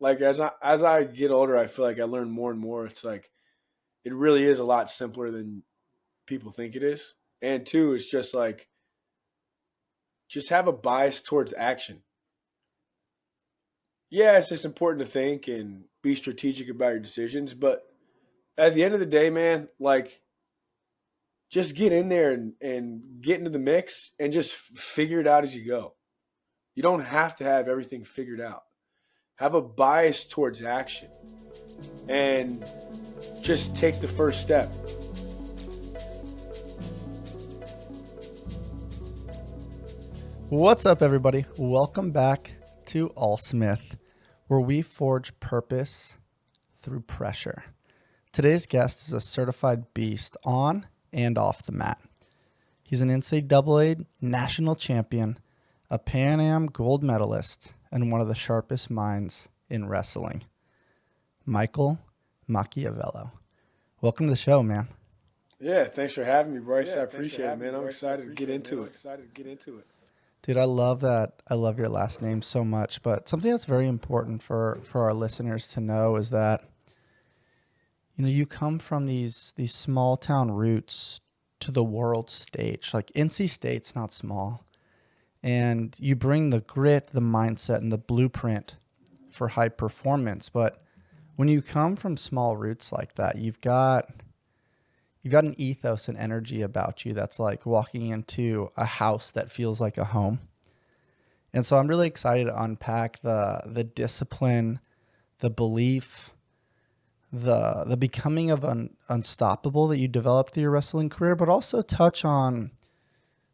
like as I get older, I feel like I learn more and more. It's like it really is a lot simpler than people think it is. And two, it's just like just have a bias towards action. Yes, it's important to think and be strategic about your decisions, but at the end of the day, man, like just get in there and get into the mix and just figure it out as you go. You don't have to have everything figured out. Have a bias towards action and just take the first step. What's up, everybody? Welcome back to ALLSMITH, where we forge purpose through pressure. Today's guest is a certified beast on and off the mat. He's an NCAA national champion, a Pan Am gold medalist, and one of the sharpest minds in wrestling. Michael Macchiavello. Welcome to the show, man. Yeah, thanks for having me, Bryce. I appreciate it, man. I'm excited to get into it. Dude, I love that. I love your last name so much. But something that's very important for our listeners to know is that, you come from these small town roots to the world stage. Like NC State's not small. And you bring the grit, the mindset, and the blueprint for high performance. But when you come from small roots like that, you've got an ethos and energy about you that's like walking into a house that feels like a home. And so I'm really excited to unpack the discipline, the belief, the becoming of unstoppable that you developed through your wrestling career, but also touch on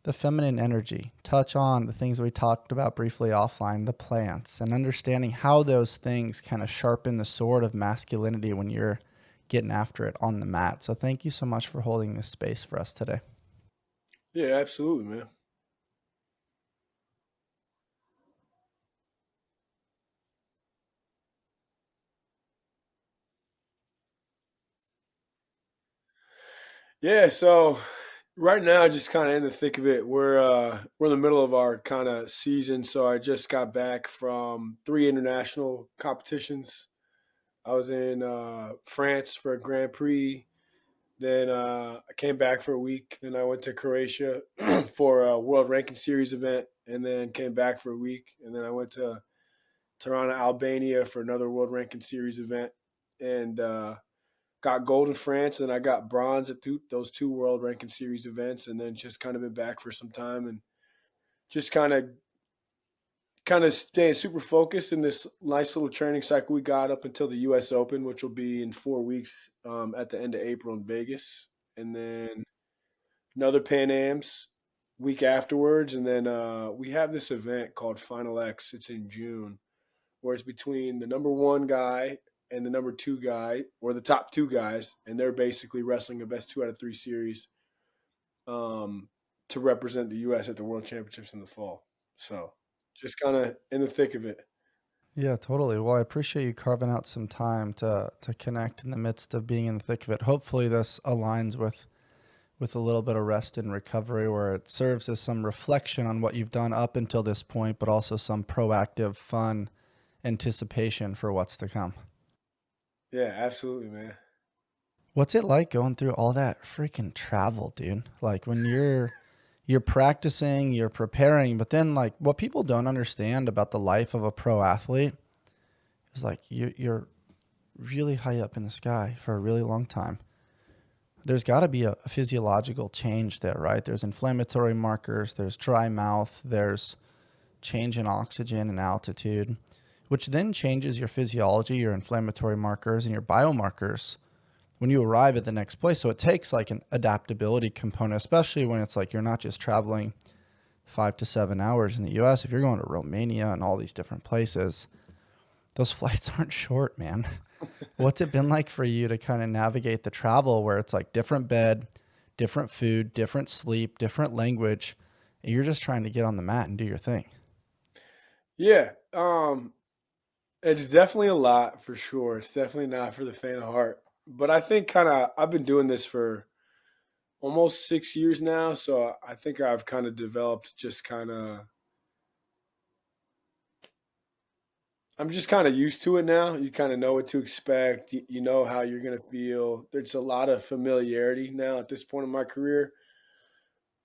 the feminine energy, touch on the things we talked about briefly offline, the plants, and understanding how those things kind of sharpen the sword of masculinity when you're getting after it on the mat. So thank you so much for holding this space for us today. Yeah, absolutely, man. Yeah, so right now, just kind of in the thick of it. We're in the middle of our kind of season, so I just got back from 3 international competitions. I was in France for a Grand Prix. Then I came back for a week. Then I went to Croatia for a World Ranking Series event, and then came back for a week. And then I went to Tirana, Albania for another World Ranking Series event, and got gold in France. And then I got bronze at those 2 World Ranking Series events, and then just kind of been back for some time and just kind of staying super focused in this nice little training cycle we got up until the U.S. Open, which will be in 4 weeks at the end of April in Vegas, and then another Pan Am's week afterwards, and then we have this event called Final X. It's in June, where it's between the number 1 guy and the number 2 guy, or the top 2 guys, and they're basically wrestling a best 2 out of 3 series to represent the U.S. at the World Championships in the fall. So just kind of in the thick of it. Yeah, totally. Well, I appreciate you carving out some time to connect in the midst of being in the thick of it. Hopefully this aligns with a little bit of rest and recovery, where it serves as some reflection on what you've done up until this point, but also some proactive, fun anticipation for what's to come. Yeah, absolutely, man. What's it like going through all that freaking travel, dude? Like when you're practicing, you're preparing, but then like what people don't understand about the life of a pro athlete is like you're really high up in the sky for a really long time. There's got to be a physiological change there, right? There's inflammatory markers, there's dry mouth, there's change in oxygen and altitude, which then changes your physiology, your inflammatory markers, and your biomarkers when you arrive at the next place. So it takes like an adaptability component, especially when it's like you're not just traveling 5 to 7 hours in the US. If you're going to Romania and all these different places, those flights aren't short, man. What's it been like for you to kind of navigate the travel where it's like different bed, different food, different sleep, different language, and you're just trying to get on the mat and do your thing? Yeah, it's definitely a lot for sure. It's definitely not for the faint of heart. But I think I've been doing this for almost 6 years now, so I think I've kind of developed just kind of I'm just kind of used to it now. You kind of know what to expect. You know how you're going to feel. There's a lot of familiarity now at this point in my career.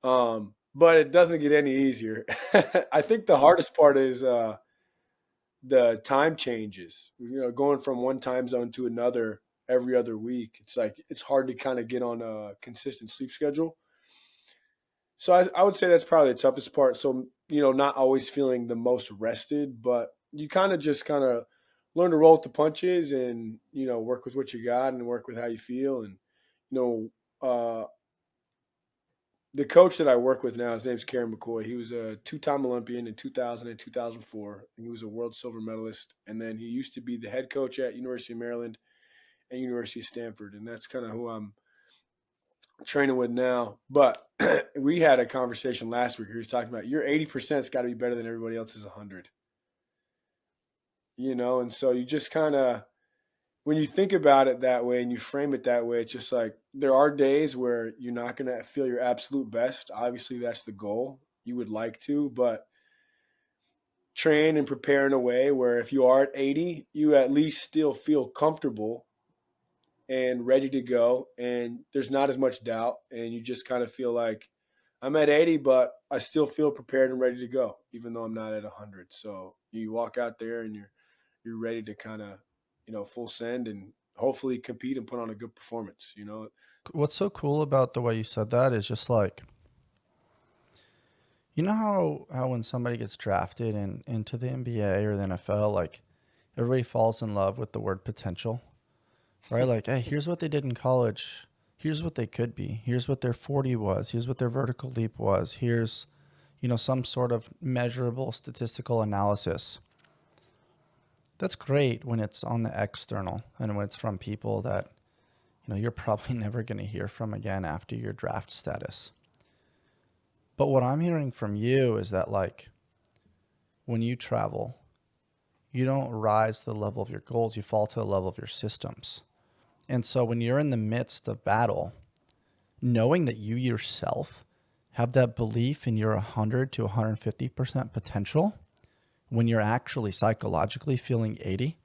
But it doesn't get any easier. I think the hardest part is the time changes. Going from one time zone to another every other week. It's like it's hard to kind of get on a consistent sleep schedule. So I would say that's probably the toughest part. So, not always feeling the most rested, but you kind of just kind of learn to roll with the punches and, work with what you got and work with how you feel. And, the coach that I work with now, his name's Karen McCoy. He was a two-time Olympian in 2000 and 2004. He was a world silver medalist. And then he used to be the head coach at University of Maryland and University of Stanford. And that's kind of who I'm training with now. But we had a conversation last week. He was talking about your 80%'s got to be better than everybody else's 100. And so you just kind of, when you think about it that way and you frame it that way, it's just like there are days where you're not going to feel your absolute best. Obviously, that's the goal. You would like to, but train and prepare in a way where if you are at 80, you at least still feel comfortable and ready to go. And there's not as much doubt. And you just kind of feel like I'm at 80, but I still feel prepared and ready to go, even though I'm not at 100. So you walk out there and you're ready to kind of, full send and hopefully compete and put on a good performance, What's so cool about the way you said that is just like, how when somebody gets drafted into the NBA or the NFL, like everybody falls in love with the word potential, right? Like, hey, here's what they did in college. Here's what they could be. Here's what their 40 was. Here's what their vertical leap was. Here's, some sort of measurable statistical analysis. That's great when it's on the external and when it's from people that, you're probably never going to hear from again after your draft status. But what I'm hearing from you is that, like, when you travel, you don't rise to the level of your goals, you fall to the level of your systems. And so when you're in the midst of battle, knowing that you yourself have that belief in your 100 to 150% potential, when you're actually psychologically feeling 80,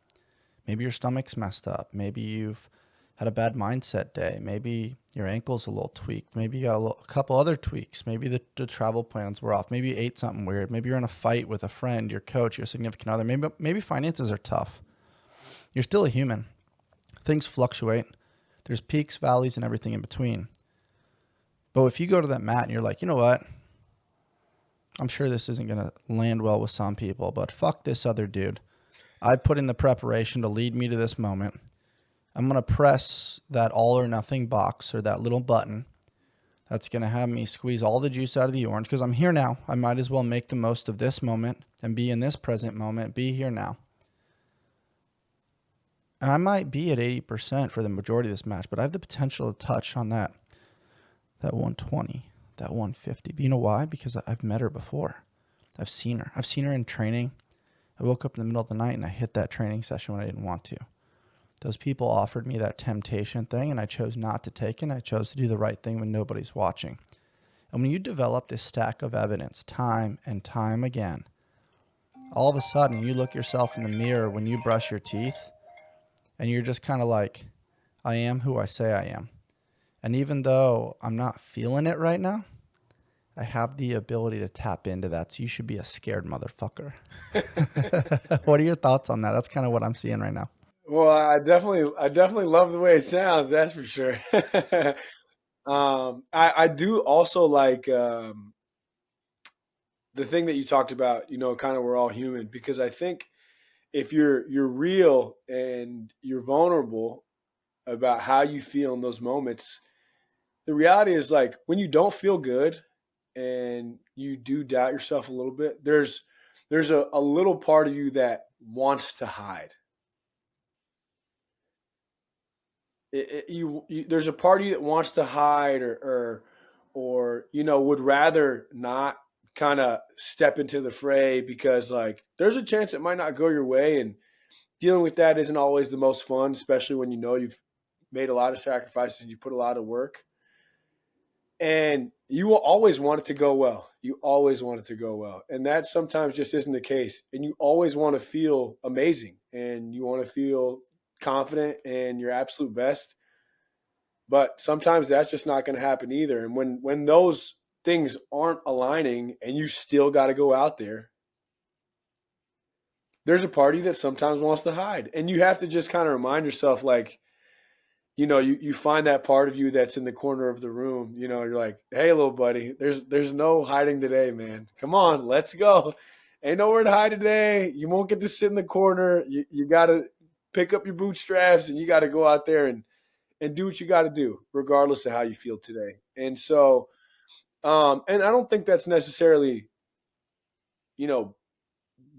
maybe your stomach's messed up, maybe you've had a bad mindset day, maybe your ankle's a little tweaked, maybe you got a couple other tweaks, maybe the travel plans were off, maybe you ate something weird, maybe you're in a fight with a friend, your coach, your significant other, maybe finances are tough. You're still a human. Things fluctuate. There's peaks, valleys, and everything in between. But if you go to that mat and you're like, you know what? I'm sure this isn't going to land well with some people, but fuck this other dude. I put in the preparation to lead me to this moment. I'm going to press that all or nothing box or that little button that's going to have me squeeze all the juice out of the orange because I'm here now. I might as well make the most of this moment and be in this present moment, be here now. And I might be at 80% for the majority of this match, but I have the potential to touch on that 120, that 150. But you know why? Because I've met her before. I've seen her. I've seen her in training. I woke up in the middle of the night and I hit that training session when I didn't want to. Those people offered me that temptation thing and I chose not to take it. And I chose to do the right thing when nobody's watching. And when you develop this stack of evidence time and time again, all of a sudden you look yourself in the mirror when you brush your teeth and you're just kind of like, I am who I say I am. And even though I'm not feeling it right now, I have the ability to tap into that. So you should be a scared motherfucker. What are your thoughts on that? That's kind of what I'm seeing right now. Well, I definitely love the way it sounds. That's for sure. I do also like the thing that you talked about. Kind of we're all human because I think if you're real and you're vulnerable about how you feel in those moments, the reality is like when you don't feel good and you do doubt yourself a little bit, there's a little part of you that wants to hide. There's a part of you that wants to hide or would rather not kind of step into the fray because like there's a chance it might not go your way, and dealing with that isn't always the most fun, especially when you've made a lot of sacrifices and you put a lot of work. And You will always want it to go well. You always want it to go well. And that sometimes just isn't the case. And you always want to feel amazing and you want to feel confident and your absolute best. But sometimes that's just not going to happen either. And when those things aren't aligning and you still got to go out there, there's a party that sometimes wants to hide. And you have to just kind of remind yourself, like, you find that part of you that's in the corner of the room. You're like, hey, little buddy, there's no hiding today, man. Come on, let's go. Ain't nowhere to hide today. You won't get to sit in the corner. You got to pick up your bootstraps and you got to go out there and do what you got to do, regardless of how you feel today. And so, and I don't think that's necessarily,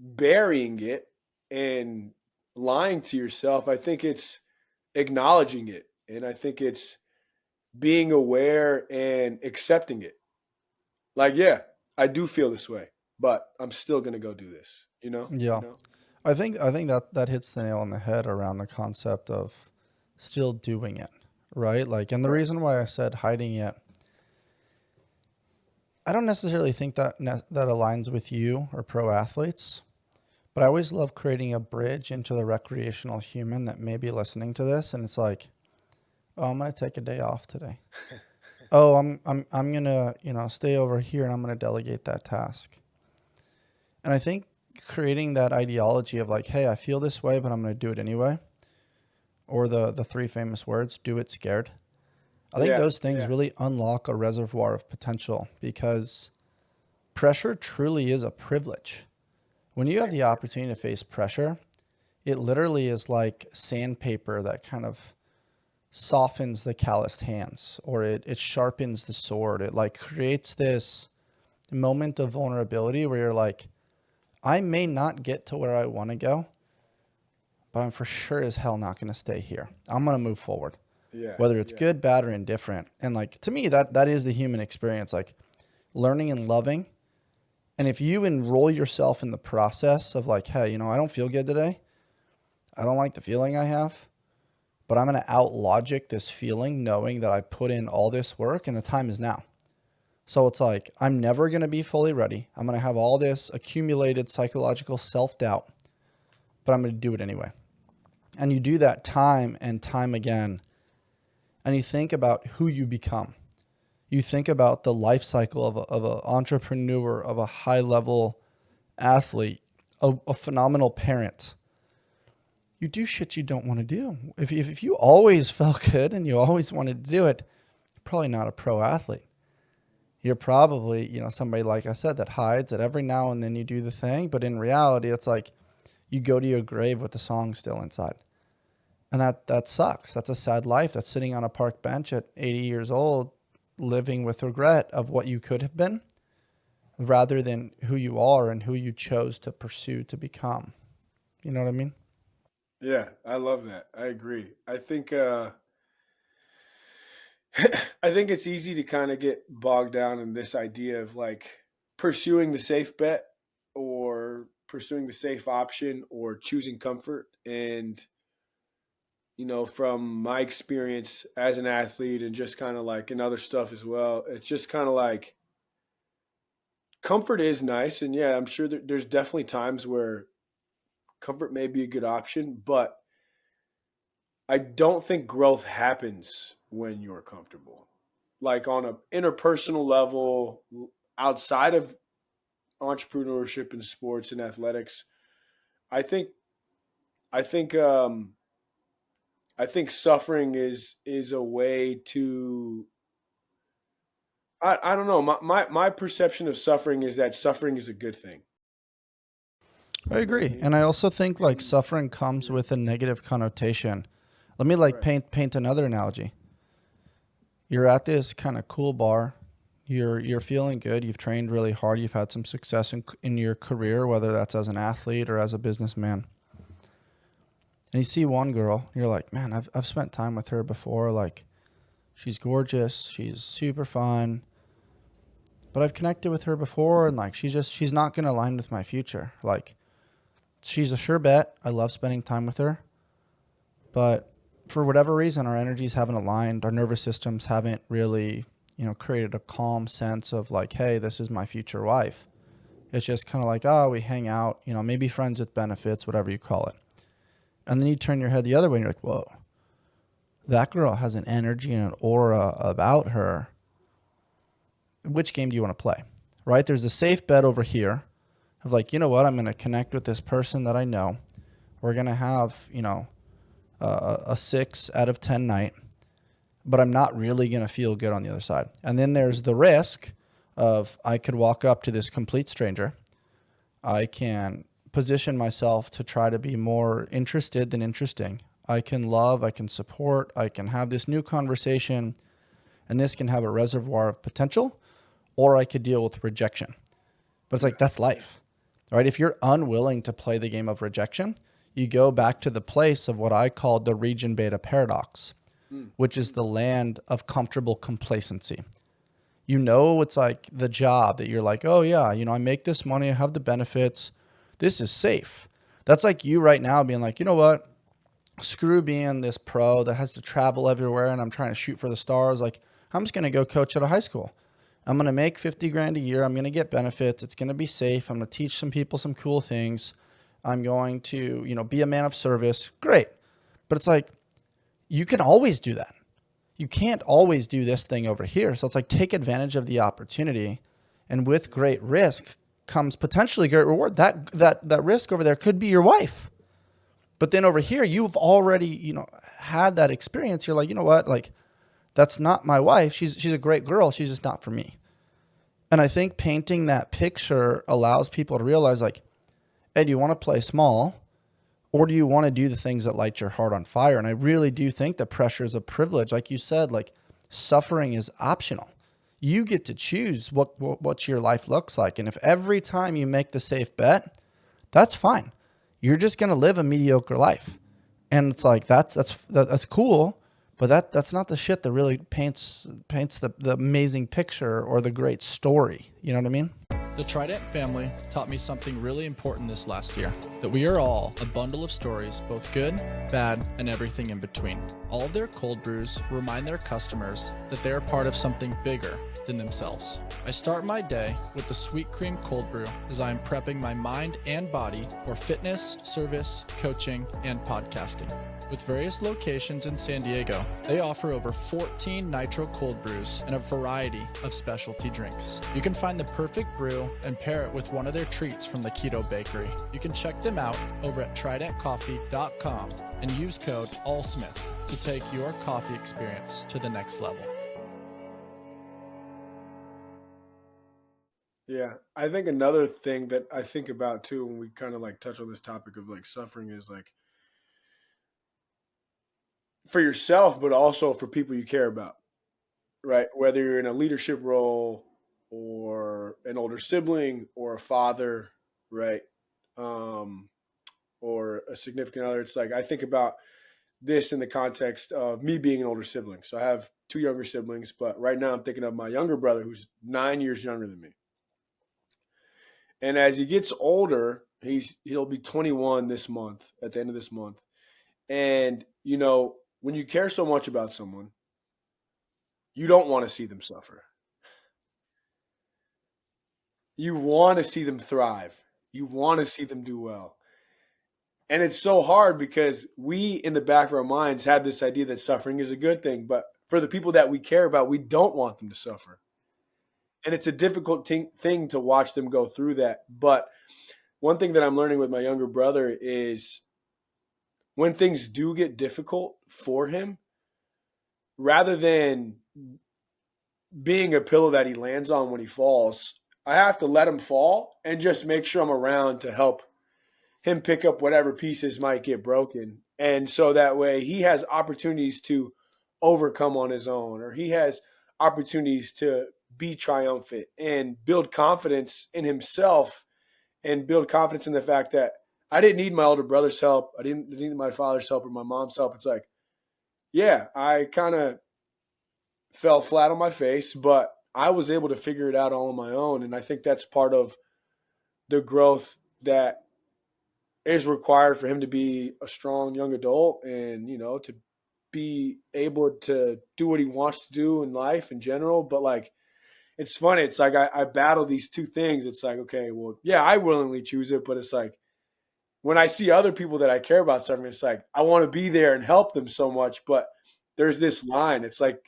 burying it and lying to yourself. I think it's acknowledging it. And I think it's being aware and accepting it. Like, yeah, I do feel this way, but I'm still going to go do this, Yeah. I think that hits the nail on the head around the concept of still doing it, right? Like, and the reason why I said hiding it, I don't necessarily think that aligns with you or pro athletes, but I always love creating a bridge into the recreational human that may be listening to this, and it's like, oh, I'm gonna take a day off today. Oh, I'm gonna stay over here and I'm gonna delegate that task. And I think creating that ideology of like, hey, I feel this way, but I'm gonna do it anyway, or the three famous words, do it scared. I think those things really unlock a reservoir of potential, because pressure truly is a privilege. When you have the opportunity to face pressure, it literally is like sandpaper that kind of softens the calloused hands, or it sharpens the sword. It like creates this moment of vulnerability where you're like, I may not get to where I want to go, but I'm for sure as hell not going to stay here. I'm going to move forward. Whether it's good, bad, or indifferent. And like, to me, that is the human experience, like learning and loving. And if you enroll yourself in the process of like, hey, I don't feel good today. I don't like the feeling I have, but I'm going to out logic this feeling, knowing that I put in all this work and the time is now. So it's like, I'm never going to be fully ready. I'm going to have all this accumulated psychological self-doubt, but I'm going to do it anyway. And you do that time and time again. And you think about who you become. You think about the life cycle of an entrepreneur, of a high-level athlete, a phenomenal parent. You do shit you don't want to do. If you always felt good and you always wanted to do it, you're probably not a pro athlete. You're probably, somebody, like I said, that hides, that every now and then you do the thing. But in reality, it's like you go to your grave with the song still inside. And that sucks. That's a sad life. That's sitting on a park bench at 80 years old, living with regret of what you could have been, rather than who you are and who you chose to pursue to become. You know what I mean? Yeah, I love that. I agree. I think it's easy to kind of get bogged down in this idea of like pursuing the safe bet or pursuing the safe option or choosing comfort. And from my experience as an athlete and just kind of like in other stuff as well, it's just kind of like comfort is nice. And yeah, I'm sure that there's definitely times where comfort may be a good option, but I don't think growth happens when you're comfortable. Like on an interpersonal level, outside of entrepreneurship and sports and athletics, I think I think I think suffering is a way to I don't know. My perception of suffering is that suffering is a good thing. I agree. And I also think like suffering comes with a negative connotation. Let me like paint another analogy. You're at this kind of cool bar. You're feeling good. You've trained really hard. You've had some success in your career, whether that's as an athlete or as a businessman. And you see one girl, you're like, man, I've spent time with her before. Like, she's gorgeous. She's super fun. But I've connected with her before, and like, she's not going to align with my future. Like, she's a sure bet. I love spending time with her. But for whatever reason, our energies haven't aligned. Our nervous systems haven't really created a calm sense of like, hey, this is my future wife. It's just kind of like, oh, we hang out, maybe friends with benefits, whatever you call it. And then you turn your head the other way and you're like, whoa, that girl has an energy and an aura about her. Which game do you want to play? Right? There's a safe bet over here of like, you know what? I'm going to connect with this person that I know. We're going to have, a 6 out of 10 night, but I'm not really going to feel good on the other side. And then there's the risk of I could walk up to this complete stranger. I can position myself to try to be more interested than interesting. I can love, I can support, I can have this new conversation, and this can have a reservoir of potential, or I could deal with rejection. But it's like, that's life, right? If you're unwilling to play the game of rejection, you go back to the place of what I call the region beta paradox, which is the land of comfortable complacency. It's like the job that you're like, oh yeah, I make this money, I have the benefits, this is safe. That's like you right now being like, you know what? Screw being this pro that has to travel everywhere and I'm trying to shoot for the stars. Like, I'm just going to go coach at a high school. I'm going to make 50 grand a year. I'm going to get benefits. It's going to be safe. I'm going to teach some people some cool things. I'm going to, be a man of service. Great. But it's like, you can always do that. You can't always do this thing over here. So it's like, take advantage of the opportunity. And with great risk comes potentially great reward. That risk over there could be your wife. But then over here, you've already, had that experience. You're like, you know what? Like, that's not my wife. She's a great girl. She's just not for me. And I think painting that picture allows people to realize, like, hey, do you want to play small, or do you want to do the things that light your heart on fire? And I really do think the pressure is a privilege. Like you said, like, suffering is optional. You get to choose what your life looks like. And if every time you make the safe bet, that's fine. You're just going to live a mediocre life. And it's like, that's cool, but that's not the shit that really paints the amazing picture or the great story. You know what I mean? The Trident family taught me something really important this last year, that we are all a bundle of stories, both good, bad, and everything in between. All of their cold brews remind their customers that they are part of something bigger than themselves. I start my day with the Sweet Cream Cold Brew as I am prepping my mind and body for fitness, service, coaching, and podcasting. With various locations in San Diego, they offer over 14 nitro cold brews and a variety of specialty drinks. You can find the perfect brew and pair it with one of their treats from the Keto Bakery. You can check them out over at tridentcoffee.com and use code ALLSMITH to take your coffee experience to the next level. Yeah, I think another thing that I think about too when we kind of like touch on this topic of like suffering is like for yourself, but also for people you care about, right? Whether you're in a leadership role or an older sibling or a father, right? Um, or a significant other. It's like I think about this in the context of me being an older sibling. So I have two younger siblings, but right now I'm thinking of my younger brother who's 9 years younger than me. And as he gets older, he'll be 21 this month, at the end of this month. And, when you care so much about someone, you don't want to see them suffer. You want to see them thrive. You want to see them do well. And it's so hard because we, in the back of our minds, have this idea that suffering is a good thing. But for the people that we care about, we don't want them to suffer. And it's a difficult thing to watch them go through that. But one thing that I'm learning with my younger brother is when things do get difficult for him, rather than being a pillow that he lands on when he falls, I have to let him fall and just make sure I'm around to help him pick up whatever pieces might get broken. And so that way he has opportunities to overcome on his own, or he has opportunities to be triumphant and build confidence in himself and build confidence in the fact that I didn't need my older brother's help. I didn't need my father's help or my mom's help. It's like, yeah, I kind of fell flat on my face, but I was able to figure it out all on my own. And I think that's part of the growth that is required for him to be a strong young adult and, to be able to do what he wants to do in life in general. But like, it's funny. It's like I battle these two things. It's like, okay, well, yeah, I willingly choose it, but it's like when I see other people that I care about something, it's like I want to be there and help them so much, but there's this line. It's like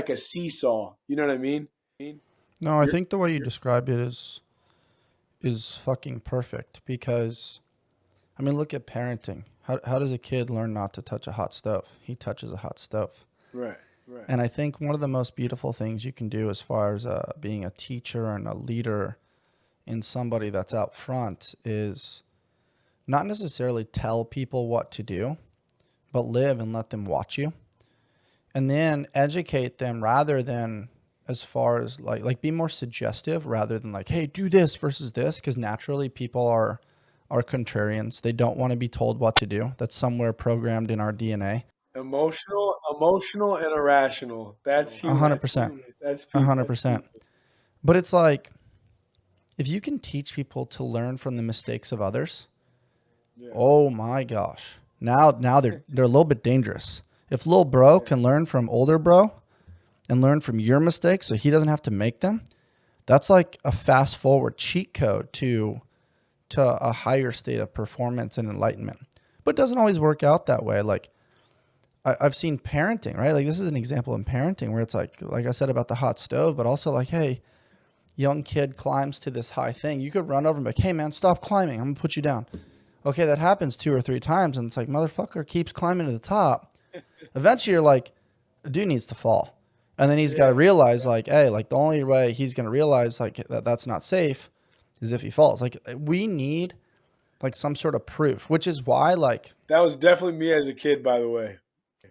a seesaw. You know what I mean? No, I think the way you describe it is fucking perfect because, I mean, look at parenting. How does a kid learn not to touch a hot stove? He touches a hot stove. Right, right. And I think one of the most beautiful things you can do as far as being a teacher and a leader in somebody that's out front is not necessarily tell people what to do, but live and let them watch you. And then educate them rather than as far as like be more suggestive rather than like, hey, do this versus this. Because naturally people are contrarians. They don't want to be told what to do. That's somewhere programmed in our DNA. Emotional and irrational. That's human. 100%. That's people. 100%. But it's like, if you can teach people to learn from the mistakes of others, oh my gosh. Now they're a little bit dangerous. If little bro can learn from older bro and learn from your mistakes so he doesn't have to make them, that's like a fast forward cheat code to a higher state of performance and enlightenment. But it doesn't always work out that way. Like I've seen parenting, right? Like this is an example in parenting where it's like I said about the hot stove, but also like, hey, young kid climbs to this high thing. You could run over and be like, hey man, stop climbing. I'm gonna put you down. Okay, that happens 2 or 3 times. And it's like, motherfucker keeps climbing to the top. Eventually you're like, a dude needs to fall. And then he's got to realize like, hey, like the only way he's going to realize like that's not safe is if he falls. Like we need like some sort of proof, which is why like. That was definitely me as a kid, by the way.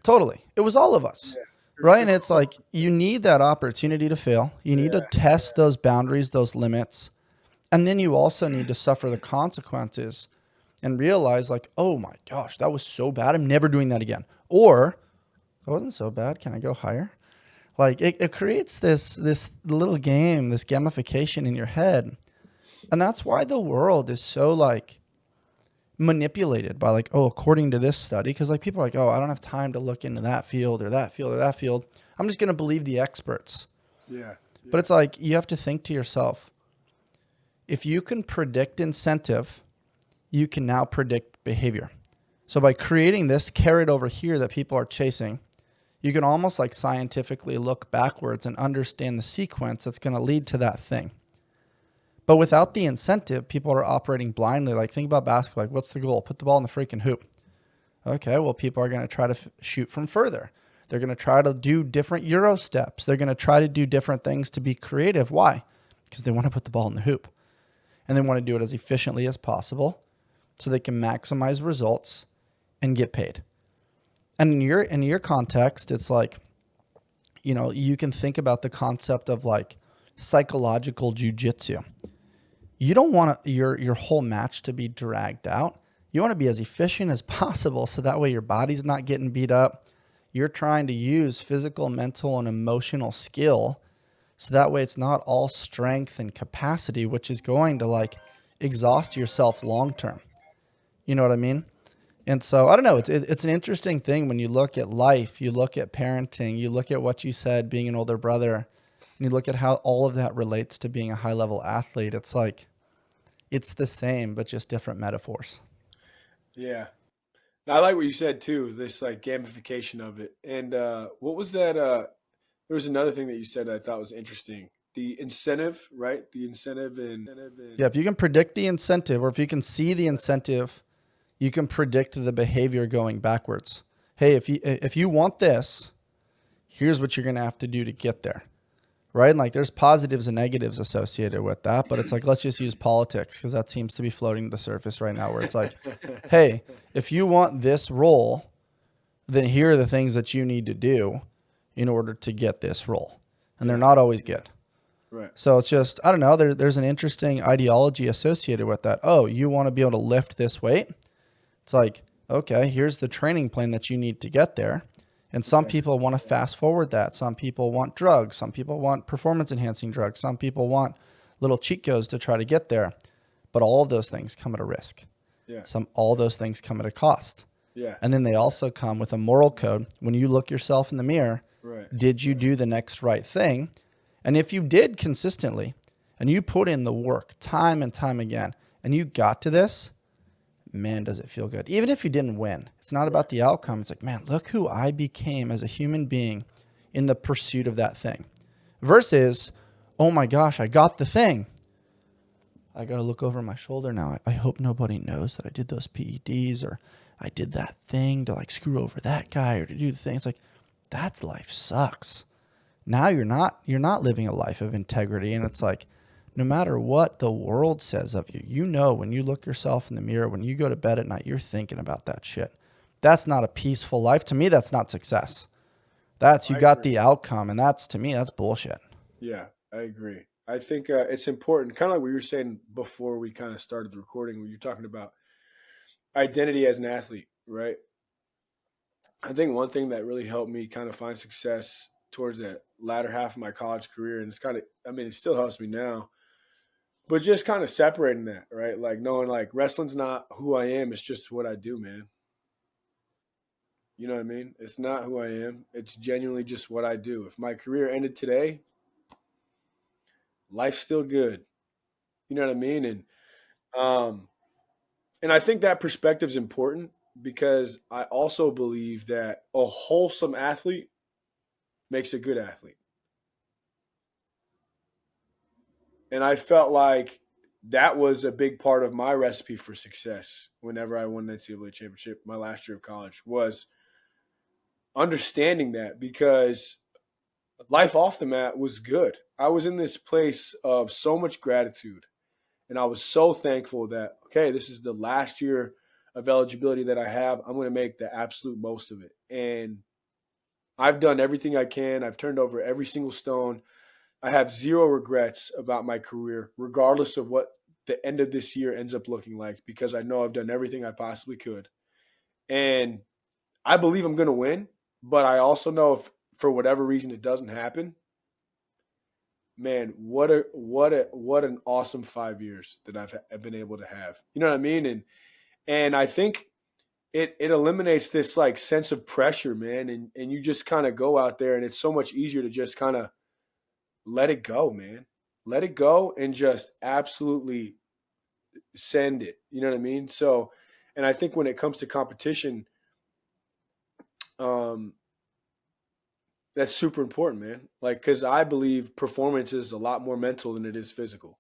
Totally. It was all of us. Yeah. Right. And it's like, you need that opportunity to fail. You need to test those boundaries, those limits. And then you also need to suffer the consequences and realize like, oh my gosh, that was so bad. I'm never doing that again. Or that wasn't so bad. Can I go higher? Like it creates this little game, this gamification in your head. And that's why the world is so like manipulated by like, oh, according to this study, because like people are like, oh, I don't have time to look into that field or that field or that field. I'm just going to believe the experts. Yeah. But it's like, you have to think to yourself, if you can predict incentive, you can now predict behavior. So by creating this carrot over here that people are chasing, you can almost like scientifically look backwards and understand the sequence that's going to lead to that thing. But without the incentive, people are operating blindly. Like think about basketball. Like what's the goal? Put the ball in the freaking hoop. Okay, well, people are going to try to shoot from further. They're going to try to do different Euro steps. They're going to try to do different things to be creative. Why? Because they want to put the ball in the hoop. And they want to do it as efficiently as possible so they can maximize results and get paid. And in your context, it's like, you know, you can think about the concept of like psychological jujitsu. You don't want your whole match to be dragged out. You want to be as efficient as possible so that way your body's not getting beat up. You're trying to use physical, mental, and emotional skill so that way it's not all strength and capacity, which is going to like exhaust yourself long term. You know what I mean? And so, I don't know, it's an interesting thing when you look at life, you look at parenting, you look at what you said, being an older brother, and you look at how all of that relates to being a high-level athlete. It's like, it's the same, but just different metaphors. Yeah. I like what you said, too, this like gamification of it. And what was that? There was another thing that you said that I thought was interesting. The incentive, right? The incentive and yeah, if you can predict the incentive or if you can see the incentive, you can predict the behavior going backwards. Hey, if you want this, here's what you're going to have to do to get there, right? And like there's positives and negatives associated with that, but it's like, let's just use politics because that seems to be floating to the surface right now where it's like, hey, if you want this role, then here are the things that you need to do in order to get this role. And they're not always good. Right. So it's just, I don't know, there's an interesting ideology associated with that. Oh, you want to be able to lift this weight? It's like, okay, here's the training plan that you need to get there. And some people want to fast forward that. Some people want drugs. Some people want performance enhancing drugs. Some people want little cheat codes to try to get there. But all of those things come at a risk. Yeah. All those things come at a cost. Yeah. And then they also come with a moral code. When you look yourself in the mirror, Right. did you do the next right thing? And if you did consistently and you put in the work time and time again and you got to this, man, does it feel good. Even if you didn't win, it's not about the outcome. It's like, man, look who I became as a human being in the pursuit of that thing. Versus, oh my gosh, I got the thing. I got to look over my shoulder now. I hope nobody knows that I did those PEDs or I did that thing to like screw over that guy or to do the thing. It's like, that's life sucks. Now you're not living a life of integrity. And it's like, no matter what the world says of you, you know, when you look yourself in the mirror, when you go to bed at night, you're thinking about that shit. That's not a peaceful life. To me, that's not success. That's you got the outcome. And that's, to me, that's bullshit. Yeah, I agree. I think it's important, kind of like what you were saying before we kind of started the recording, when you're talking about identity as an athlete, right? I think one thing that really helped me kind of find success towards that latter half of my college career, and it's kind of, I mean, it still helps me now, but just kind of separating that, right? Like knowing like wrestling's not who I am, it's just what I do, man. You know what I mean? It's not who I am. It's genuinely just what I do. If my career ended today, life's still good. You know what I mean? Um, and I think that perspective is important because I also believe that a wholesome athlete makes a good athlete. And I felt like that was a big part of my recipe for success whenever I won the NCAA championship my last year of college, was understanding that, because life off the mat was good. I was in this place of so much gratitude, and I was so thankful that, okay, this is the last year of eligibility that I have. I'm going to make the absolute most of it. And I've done everything I can. I've turned over every single stone. I have zero regrets about my career, regardless of what the end of this year ends up looking like, because I know I've done everything I possibly could. And I believe I'm going to win, but I also know if for whatever reason it doesn't happen, man, what an awesome 5 years that I've been able to have. You know what I mean? And I think it eliminates this like sense of pressure, man. And you just kind of go out there, and it's so much easier to just kind of let it go, man. Let it go and just absolutely send it. You know what I mean? So, and I think when it comes to competition, um, that's super important, man. Like, because I believe performance is a lot more mental than it is physical.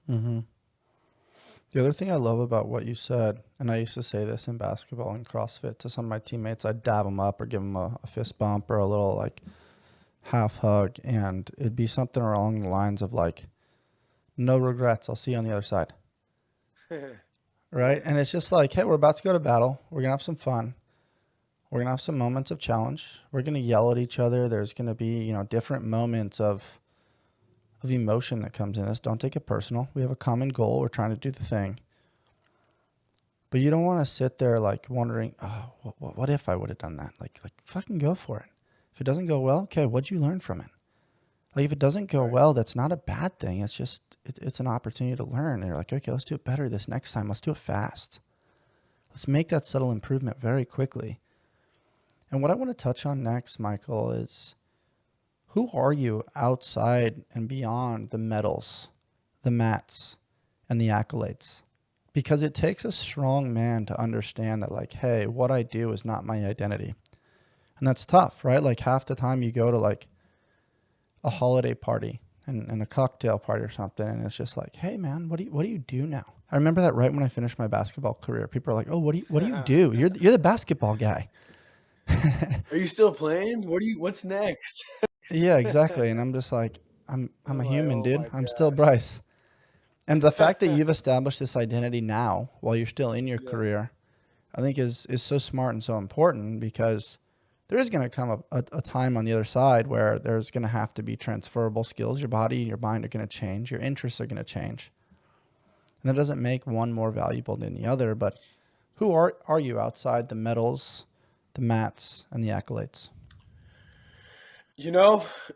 Mm-hmm. The other thing I love about what you said, and I used to say this in basketball and CrossFit to some of my teammates, I'd dab them up or give them a fist bump or a little like half hug, and it'd be something along the lines of like, no regrets, I'll see you on the other side. Right? And it's just like, hey, we're about to go to battle. We're going to have some fun. We're going to have some moments of challenge. We're going to yell at each other. There's going to be, different moments of emotion that comes in us. Don't take it personal. We have a common goal. We're trying to do the thing. But you don't want to sit there like wondering, oh, what if I would have done that? Like fucking go for it. If it doesn't go well, okay, what'd you learn from it? Like if it doesn't go well, that's not a bad thing. It's just, it's an opportunity to learn. And you're like, okay, let's do it better this next time. Let's do it fast. Let's make that subtle improvement very quickly. And what I want to touch on next, Michael, is who are you outside and beyond the medals, the mats, and the accolades? Because it takes a strong man to understand that, like, hey, what I do is not my identity. And that's tough, right? Like half the time you go to like a holiday party and a cocktail party or something, and it's just like, hey man, what do you do now? I remember that right when I finished my basketball career. People are like, oh, what do you do? You're the basketball guy. Are you still playing? What's next? Yeah, exactly. And I'm just like, I'm a human, dude. I'm still gosh. Bryce. And the fact that you've established this identity now while you're still in your career, I think is so smart and so important, because there is going to come a time on the other side where there's going to have to be transferable skills. Your body and your mind are going to change. Your interests are going to change. And that doesn't make one more valuable than the other. But who are you outside the medals, the mats, and the accolades?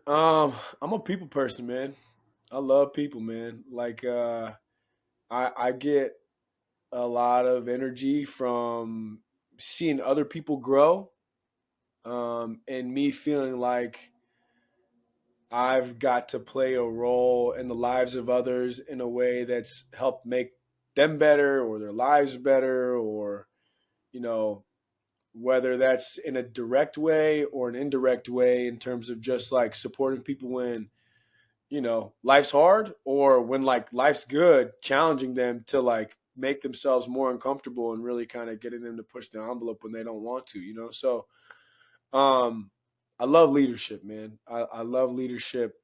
I'm a people person, man. I love people, man. Like I get a lot of energy from seeing other people grow, and me feeling like I've got to play a role in the lives of others in a way that's helped make them better or their lives better, or, you know, whether that's in a direct way or an indirect way in terms of just like supporting people when, you know, life's hard, or when like life's good, challenging them to like make themselves more uncomfortable and really kind of getting them to push the envelope when they don't want to, you know? So, um, I love leadership, man. I love leadership.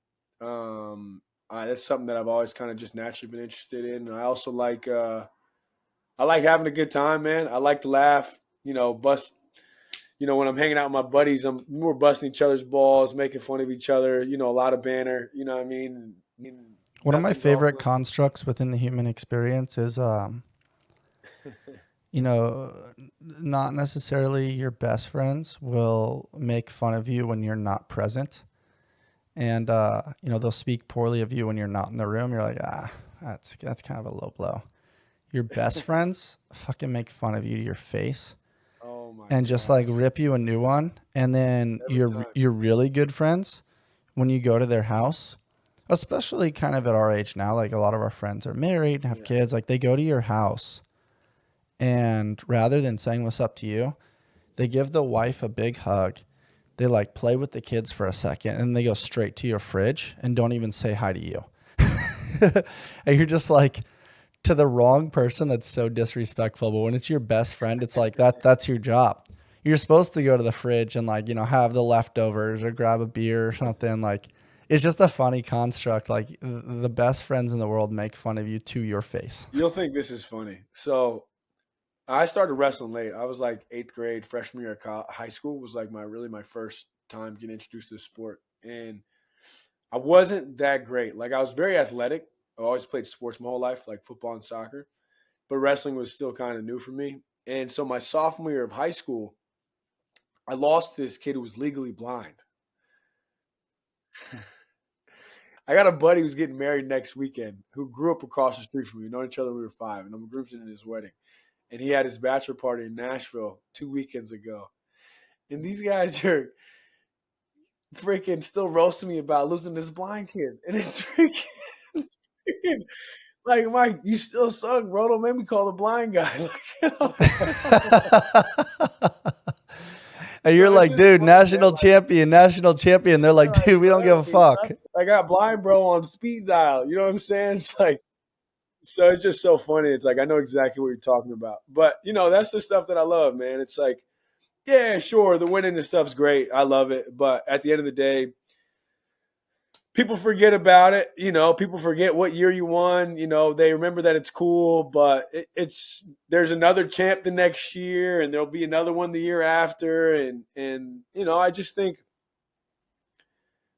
That's something that I've always kind of just naturally been interested in. And I also I like having a good time, man. I like to laugh, you know, bust, you know, when I'm hanging out with my buddies, we're busting each other's balls, making fun of each other, you know, a lot of banner, you know what I mean? One of my Nothing's favorite off constructs within the human experience is, you know, not necessarily your best friends will make fun of you when you're not present. And, you know, they'll speak poorly of you when you're not in the room. You're like, that's kind of a low blow. Your best friends fucking make fun of you to your face. Oh my and just God. like rip you a new one. And then Every time. your really good friends, when you go to their house, especially kind of at our age now, like a lot of our friends are married and have kids, like they go to your house and rather than saying what's up to you, they give the wife a big hug. They like play with the kids for a second and they go straight to your fridge and don't even say hi to you. And you're just like, to the wrong person, that's so disrespectful. But when it's your best friend, it's like that's your job. You're supposed to go to the fridge and like, you know, have the leftovers or grab a beer or something. Like, it's just a funny construct. Like the best friends in the world make fun of you to your face. You'll think this is funny. So I started wrestling late. I was like 8th grade, freshman year of high school was like my first time getting introduced to the sport. And I wasn't that great. Like I was very athletic. I always played sports my whole life, like football and soccer, but wrestling was still kind of new for me. And so my sophomore year of high school, I lost to this kid who was legally blind. I got a buddy who's getting married next weekend who grew up across the street from me. We've known each other when we were 5, and I'm groomsmen in his wedding. And he had his bachelor party in Nashville 2 weekends ago. And these guys are freaking still roasting me about losing this blind kid. And it's freaking like, Mike, you still suck, bro. Don't make me call the blind guy. Like, you know? And you're like, dude, national champion. They're like, dude, we don't give a fuck. I got blind bro on speed dial. You know what I'm saying? It's like, so it's just so funny. It's like, I know exactly what you're talking about. But, you know, that's the stuff that I love, man. It's like, yeah, sure, the winning and stuff's great. I love it. But at the end of the day, people forget about it. You know, people forget what year you won. You know, they remember that it's cool, but there's another champ the next year, and there'll be another one the year after. And you know, I just think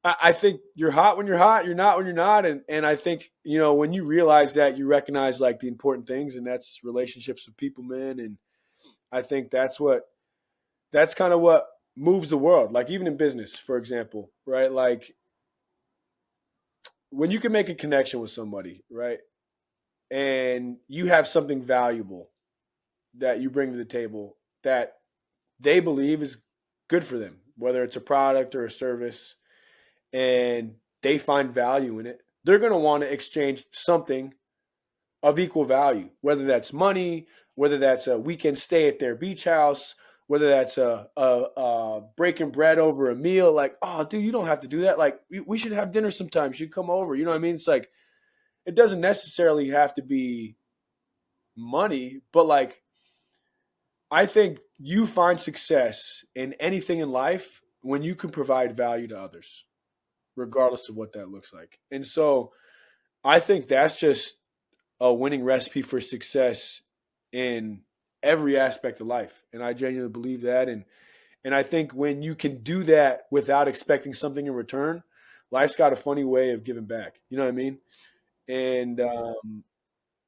I think you're hot when you're hot, you're not when you're not. And I think, you know, when you realize that, you recognize like the important things, and that's relationships with people, man. And I think that's kind of what moves the world. Like even in business, for example, right? Like when you can make a connection with somebody, right? And you have something valuable that you bring to the table that they believe is good for them, whether it's a product or a service, and they find value in it, they're going to want to exchange something of equal value, whether that's money, whether that's a weekend stay at their beach house, whether that's a breaking bread over a meal. Like, oh, dude, you don't have to do that. Like, we should have dinner sometime. You should come over. You know what I mean? It's like, it doesn't necessarily have to be money, but like, I think you find success in anything in life when you can provide value to others, regardless of what that looks like. And so I think that's just a winning recipe for success in every aspect of life. And I genuinely believe that. And I think when you can do that without expecting something in return, life's got a funny way of giving back. You know what I mean? And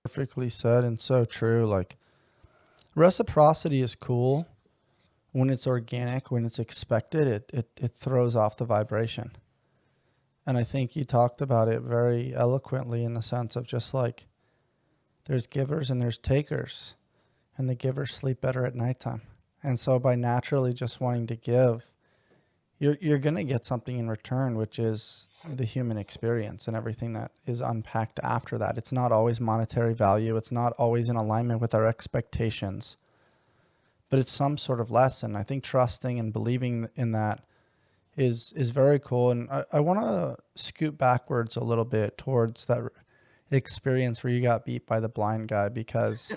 Perfectly said and so true. Like reciprocity is cool when it's organic, when it's expected, it throws off the vibration. And I think you talked about it very eloquently in the sense of just like there's givers and there's takers, and the givers sleep better at nighttime And so by naturally just wanting to give, you're going to get something in return, which is the human experience and everything that is unpacked after that. It's not always monetary value. It's not always in alignment with our expectations, but it's some sort of lesson. I think trusting and believing in that is very cool. And I want to scoot backwards a little bit towards that experience where you got beat by the blind guy, because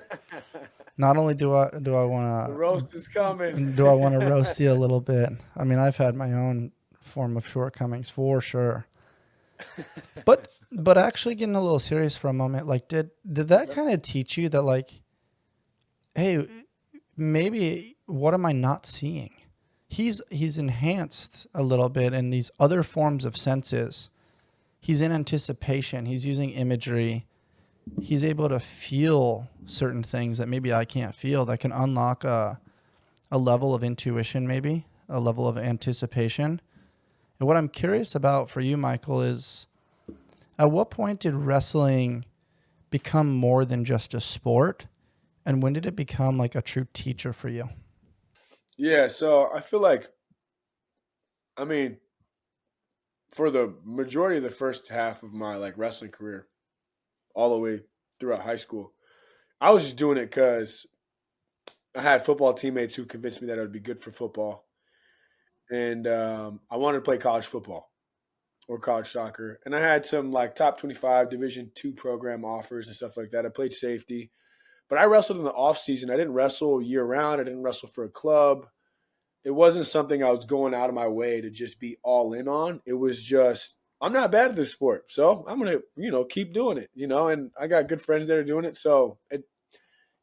not only do I The want roast is coming. to roast you a little bit. I mean, I've had my own form of shortcomings for sure. But actually getting a little serious for a moment, like did that kind of teach you that, like, hey, maybe what am I not seeing? He's enhanced a little bit in these other forms of senses. He's in anticipation. He's using imagery. He's able to feel certain things that maybe I can't feel, that can unlock a level of intuition, maybe a level of anticipation. And what I'm curious about for you, Michael, is at what point did wrestling become more than just a sport? And when did it become like a true teacher for you? Yeah, so I feel like, I mean, for the majority of the first half of my like wrestling career, all the way throughout high school, I was just doing it because I had football teammates who convinced me that it would be good for football, and I wanted to play college football or college soccer, and I had some like top 25 Division II program offers and stuff like that. I played safety, but I wrestled in the off season. I didn't wrestle year round. I didn't wrestle for a club. It wasn't something I was going out of my way to just be all in on. It was just, I'm not bad at this sport, so I'm gonna, keep doing it, and I got good friends that are doing it, so it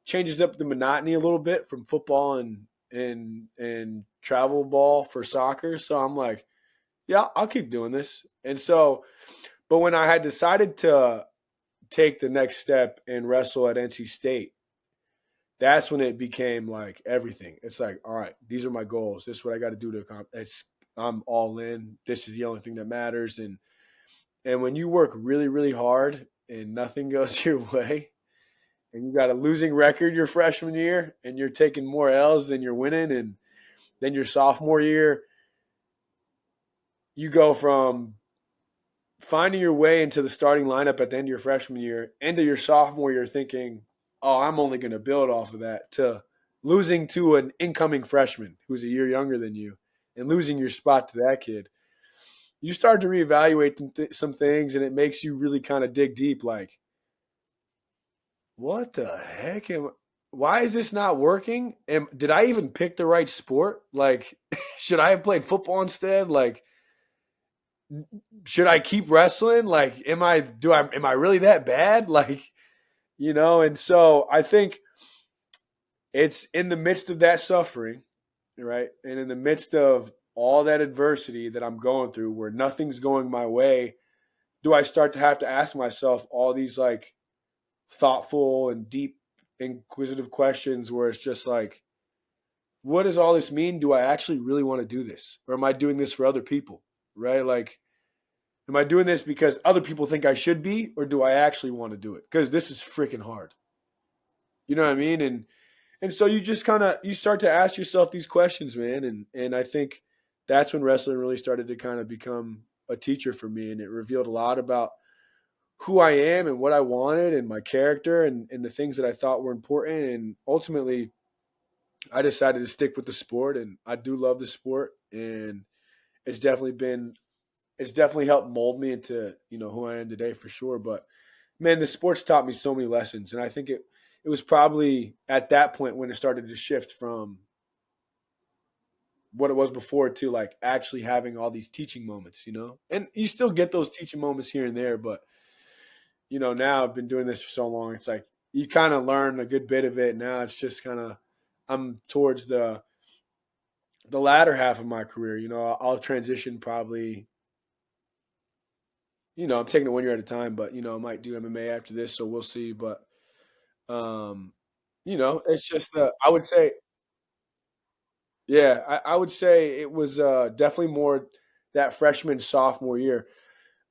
changes up the monotony a little bit from football and travel ball for soccer. So I'm like, yeah, I'll keep doing this. And so, but when I had decided to take the next step and wrestle at NC State, that's when it became like everything. It's like, all right, these are my goals. This is what I got to do to accomplish. I'm all in. This is the only thing that matters. And when you work really, really hard and nothing goes your way, and you got a losing record your freshman year, and you're taking more L's than you're winning, and then your sophomore year, you go from finding your way into the starting lineup at the end of your freshman year into your sophomore year thinking, oh, I'm only going to build off of that, to losing to an incoming freshman who's a year younger than you and losing your spot to that kid. You start to reevaluate some things, and it makes you really kind of dig deep, like, what the heck why is this not working? Did I even pick the right sport? Like, should I have played football instead? Like, should I keep wrestling? Like, am I really that bad? Like, and so I think it's in the midst of that suffering, right? And in the midst of all that adversity that I'm going through, where nothing's going my way, do I start to have to ask myself all these like thoughtful and deep inquisitive questions, where it's just like, what does all this mean? Do I actually really want to do this? Or am I doing this for other people? Right? Like, am I doing this because other people think I should be, or do I actually want to do it? Because this is freaking hard. You know what I mean? And so you just you start to ask yourself these questions, man. And I think that's when wrestling really started to kind of become a teacher for me. And it revealed a lot about who I am and what I wanted and my character and the things that I thought were important. And ultimately, I decided to stick with the sport, and I do love the sport. And it's definitely helped mold me into, who I am today for sure. But man, the sports taught me so many lessons. And I think it was probably at that point when it started to shift from what it was before to like actually having all these teaching moments, and you still get those teaching moments here and there. But, now I've been doing this for so long. It's like you kind of learn a good bit of it. Now it's just I'm towards the latter half of my career. I'll transition probably, I'm taking it 1 year at a time, but, I might do MMA after this, so we'll see. But, it's just, I would say, yeah, I would say it was definitely more that freshman, sophomore year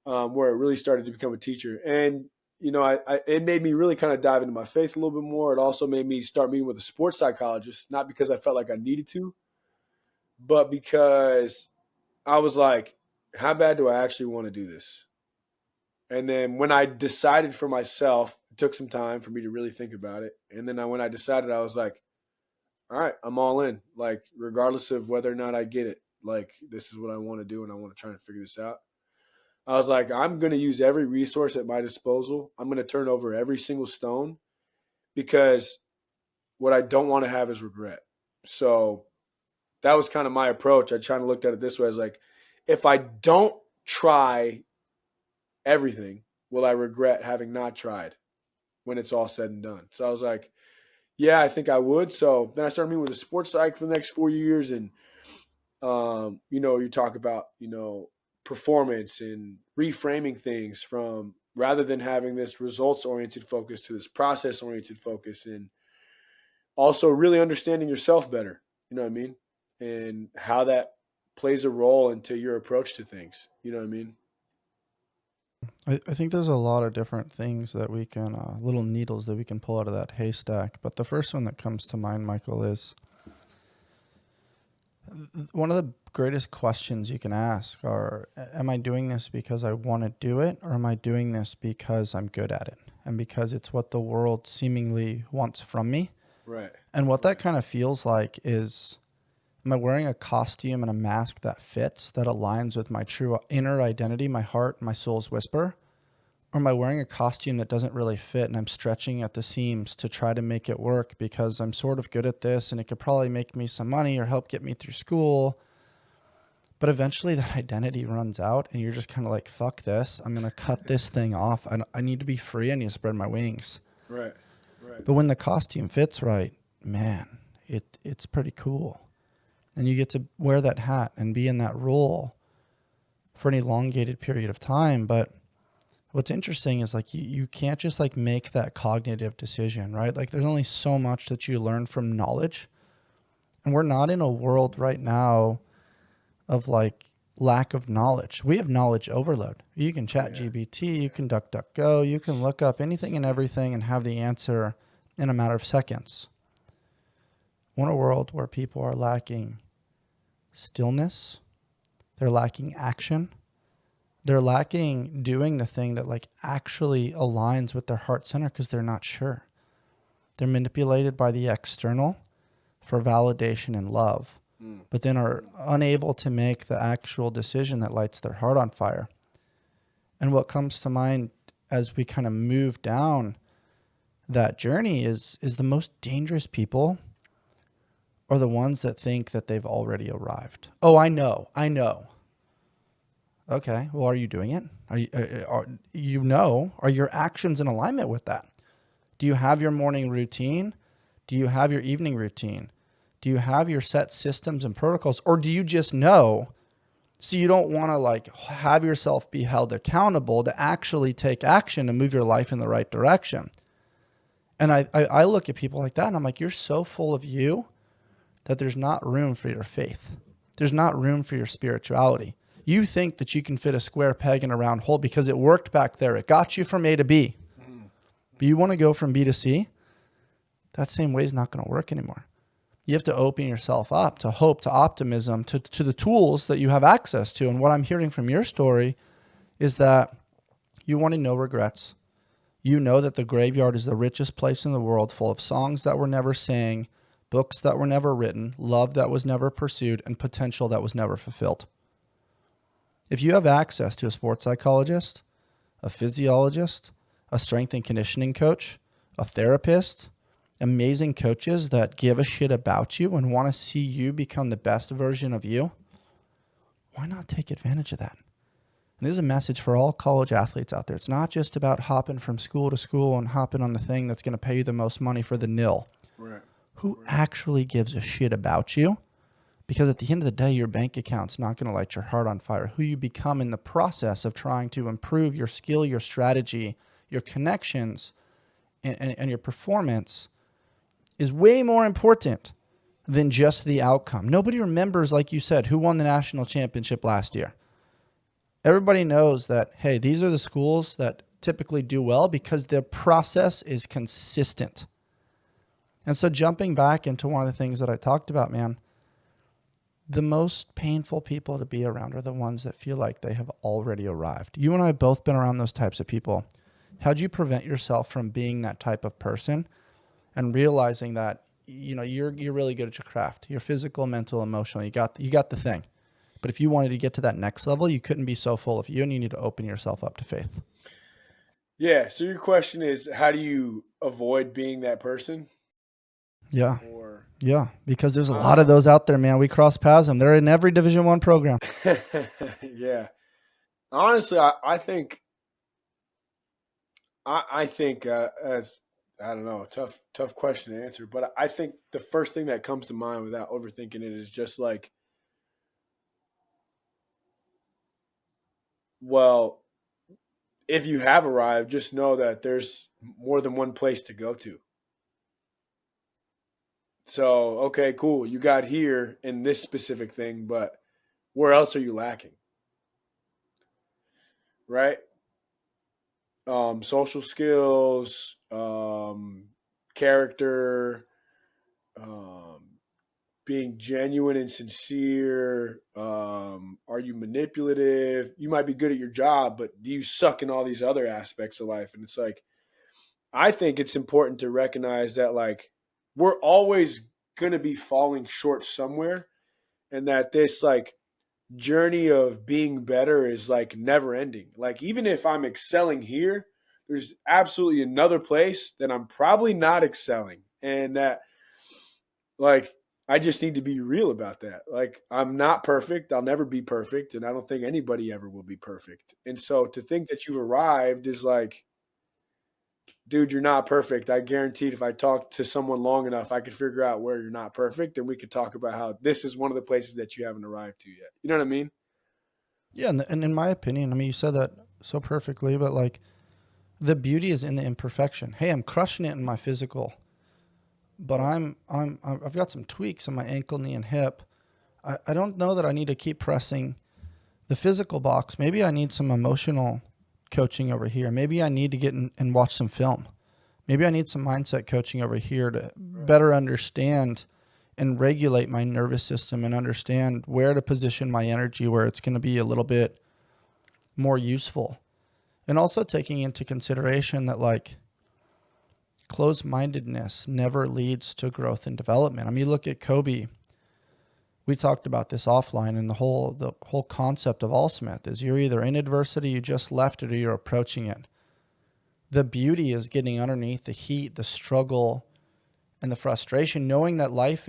where it really started to become a teacher. And, it made me really kind of dive into my faith a little bit more. It also made me start meeting with a sports psychologist, not because I felt like I needed to, but because I was like, how bad do I actually want to do this? And then when I decided for myself, it took some time for me to really think about it. And then when I decided, I was like, all right, I'm all in. Like, regardless of whether or not I get it, like, this is what I want to do, and I want to try and figure this out. I was like, I'm going to use every resource at my disposal. I'm going to turn over every single stone, because what I don't want to have is regret. So that was kind of my approach. I kind of looked at it this way. I was like, if I don't try everything, will I regret having not tried when it's all said and done? So I was like, yeah, I think I would. So then I started meeting with a sports psych for the next 4 years. And, you talk about, performance and reframing things from, rather than having this results-oriented focus, to this process-oriented focus, and also really understanding yourself better, you know what I mean? And how that plays a role into your approach to things, you know what I mean? I think there's a lot of different things that we can, little needles that we can pull out of that haystack. But the first one that comes to mind, Michael, is one of the greatest questions you can ask are, am I doing this because I want to do it, or am I doing this because I'm good at it and because it's what the world seemingly wants from me? Right. And what that kind of feels like is, am I wearing a costume and a mask that fits, that aligns with my true inner identity, my heart, my soul's whisper? Or am I wearing a costume that doesn't really fit and I'm stretching at the seams to try to make it work because I'm sort of good at this and it could probably make me some money or help get me through school? But eventually that identity runs out and you're just kind of like, fuck this. I'm going to cut this thing off. I need to be free. I need to spread my wings. Right. But when the costume fits right, man, it's pretty cool. And you get to wear that hat and be in that role for an elongated period of time. But what's interesting is, like, you can't just like make that cognitive decision, right? Like, there's only so much that you learn from knowledge. And we're not in a world right now of like lack of knowledge. We have knowledge overload. You can chat GPT, you can DuckDuckGo, you can look up anything and everything and have the answer in a matter of seconds. We're in a world where people are lacking stillness. They're lacking action. They're lacking doing the thing that like actually aligns with their heart center because they're not sure. They're manipulated by the external for validation and love, but then are unable to make the actual decision that lights their heart on fire. And what comes to mind as we kind of move down that journey is the most dangerous people are the ones that think that they've already arrived. Oh, I know. Okay, well, are you doing it? Are your actions in alignment with that? Do you have your morning routine? Do you have your evening routine? Do you have your set systems and protocols? Or do you just know, so you don't want to like have yourself be held accountable to actually take action and move your life in the right direction? And I look at people like that and I'm like, you're so full of you that there's not room for your faith. There's not room for your spirituality. You think that you can fit a square peg in a round hole because it worked back there. It got you from A to B. But you want to go from B to C? That same way is not going to work anymore. You have to open yourself up to hope, to optimism, to the tools that you have access to. And what I'm hearing from your story is that you want to know regrets. You know that the graveyard is the richest place in the world, full of songs that were never sang, books that were never written, love that was never pursued, and potential that was never fulfilled. If you have access to a sports psychologist, a physiologist, a strength and conditioning coach, a therapist, amazing coaches that give a shit about you and want to see you become the best version of you, why not take advantage of that? And this is a message for all college athletes out there. It's not just about hopping from school to school and hopping on the thing that's going to pay you the most money for the nil. Right. Who actually gives a shit about you? Because at the end of the day, your bank account's not going to light your heart on fire. Who you become in the process of trying to improve your skill, your strategy, your connections, and your performance is way more important than just the outcome. Nobody remembers, like you said, who won the national championship last year. Everybody knows that, hey, these are the schools that typically do well because the process is consistent. And so jumping back into one of the things that I talked about, man, the most painful people to be around are the ones that feel like they have already arrived. You and I have both been around those types of people. How'd you prevent yourself from being that type of person and realizing that, you know, you're really good at your craft. You're physical, mental, emotional. You got the thing. But if you wanted to get to that next level, you couldn't be so full of you, and you need to open yourself up to faith. Yeah. So your question is, how do you avoid being that person? Yeah. Yeah. Because there's a lot of those out there, man. We cross paths them. They're in every Division I program. Yeah. Honestly, I think as I don't know, tough question to answer, but I think the first thing that comes to mind without overthinking it is just like, well, if you have arrived, just know that there's more than one place to go to. So, okay, cool. You got here in this specific thing, but where else are you lacking? Right? Social skills, character, being genuine and sincere. Are you manipulative? You might be good at your job, but do you suck in all these other aspects of life? And it's like, I think it's important to recognize that, like, we're always going to be falling short somewhere, and that this, like, journey of being better is, like, never ending. Like, even if I'm excelling here, there's absolutely another place that I'm probably not excelling. And that, like, I just need to be real about that. Like, I'm not perfect. I'll never be perfect. And I don't think anybody ever will be perfect. And so to think that you've arrived is like, dude, you're not perfect. I guaranteed if I talked to someone long enough, I could figure out where you're not perfect. And we could talk about how this is one of the places that you haven't arrived to yet. You know what I mean? Yeah. And in my opinion, I mean, you said that so perfectly, but like the beauty is in the imperfection. Hey, I'm crushing it in my physical, but I've got some tweaks in my ankle, knee, and hip. I don't know that I need to keep pressing the physical box. Maybe I need some emotional coaching over here. Maybe I need to get in and watch some film. Maybe I need some mindset coaching over here to better understand and regulate my nervous system and understand where to position my energy, where it's going to be a little bit more useful. And also taking into consideration that, like, closed-mindedness never leads to growth and development. I mean, look at Kobe. We talked about this offline, and the whole concept of ALLSMITH is you're either in adversity, you just left it, or you're approaching it. The beauty is getting underneath the heat, the struggle, and the frustration, knowing that life's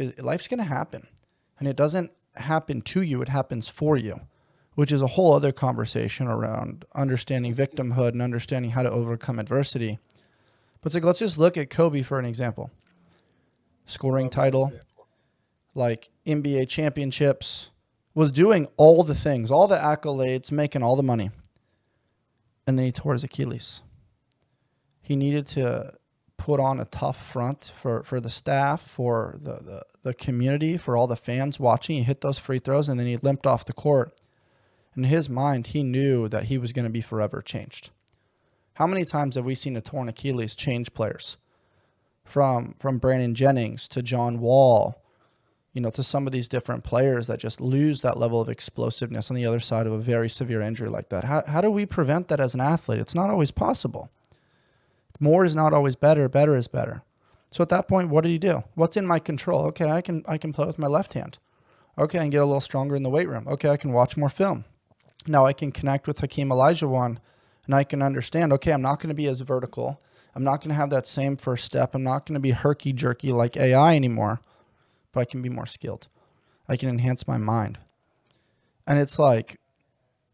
going to happen. And it doesn't happen to you, it happens for you, which is a whole other conversation around understanding victimhood and understanding how to overcome adversity. But it's like, let's just look at Kobe for an example. Scoring title, like NBA championships, was doing all the things, all the accolades, making all the money. And then he tore his Achilles. He needed to put on a tough front for the staff, for the community, for all the fans watching. He hit those free throws, and then he limped off the court. In his mind, he knew that he was going to be forever changed. How many times have we seen a torn Achilles change players? From Brandon Jennings to John Wall, to some of these different players that just lose that level of explosiveness on the other side of a very severe injury like that. How do we prevent that as an athlete? It's not always possible. More is not always better. Better is better. So at that point, what did he do? What's in my control? Okay, I can play with my left hand. Okay, I can get a little stronger in the weight room. Okay, I can watch more film. Now I can connect with Hakeem Olajuwon, and I can understand, okay, I'm not going to be as vertical. I'm not going to have that same first step. I'm not going to be herky-jerky like AI anymore, but I can be more skilled. I can enhance my mind. And it's like,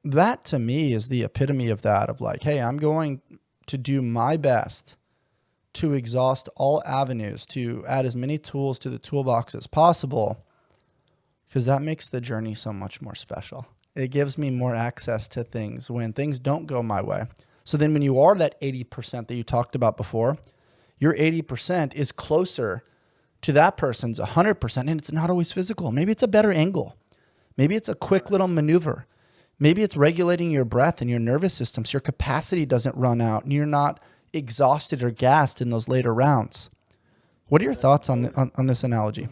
that to me is the epitome of that, of like, hey, I'm going to do my best to exhaust all avenues, to add as many tools to the toolbox as possible, because that makes the journey so much more special. It gives me more access to things when things don't go my way. So then when you are that 80% that you talked about before, your 80% is closer to that person's 100%, and it's not always physical. Maybe it's a better angle. Maybe it's a quick little maneuver. Maybe it's regulating your breath and your nervous system so your capacity doesn't run out and you're not exhausted or gassed in those later rounds. What are your thoughts on this analogy?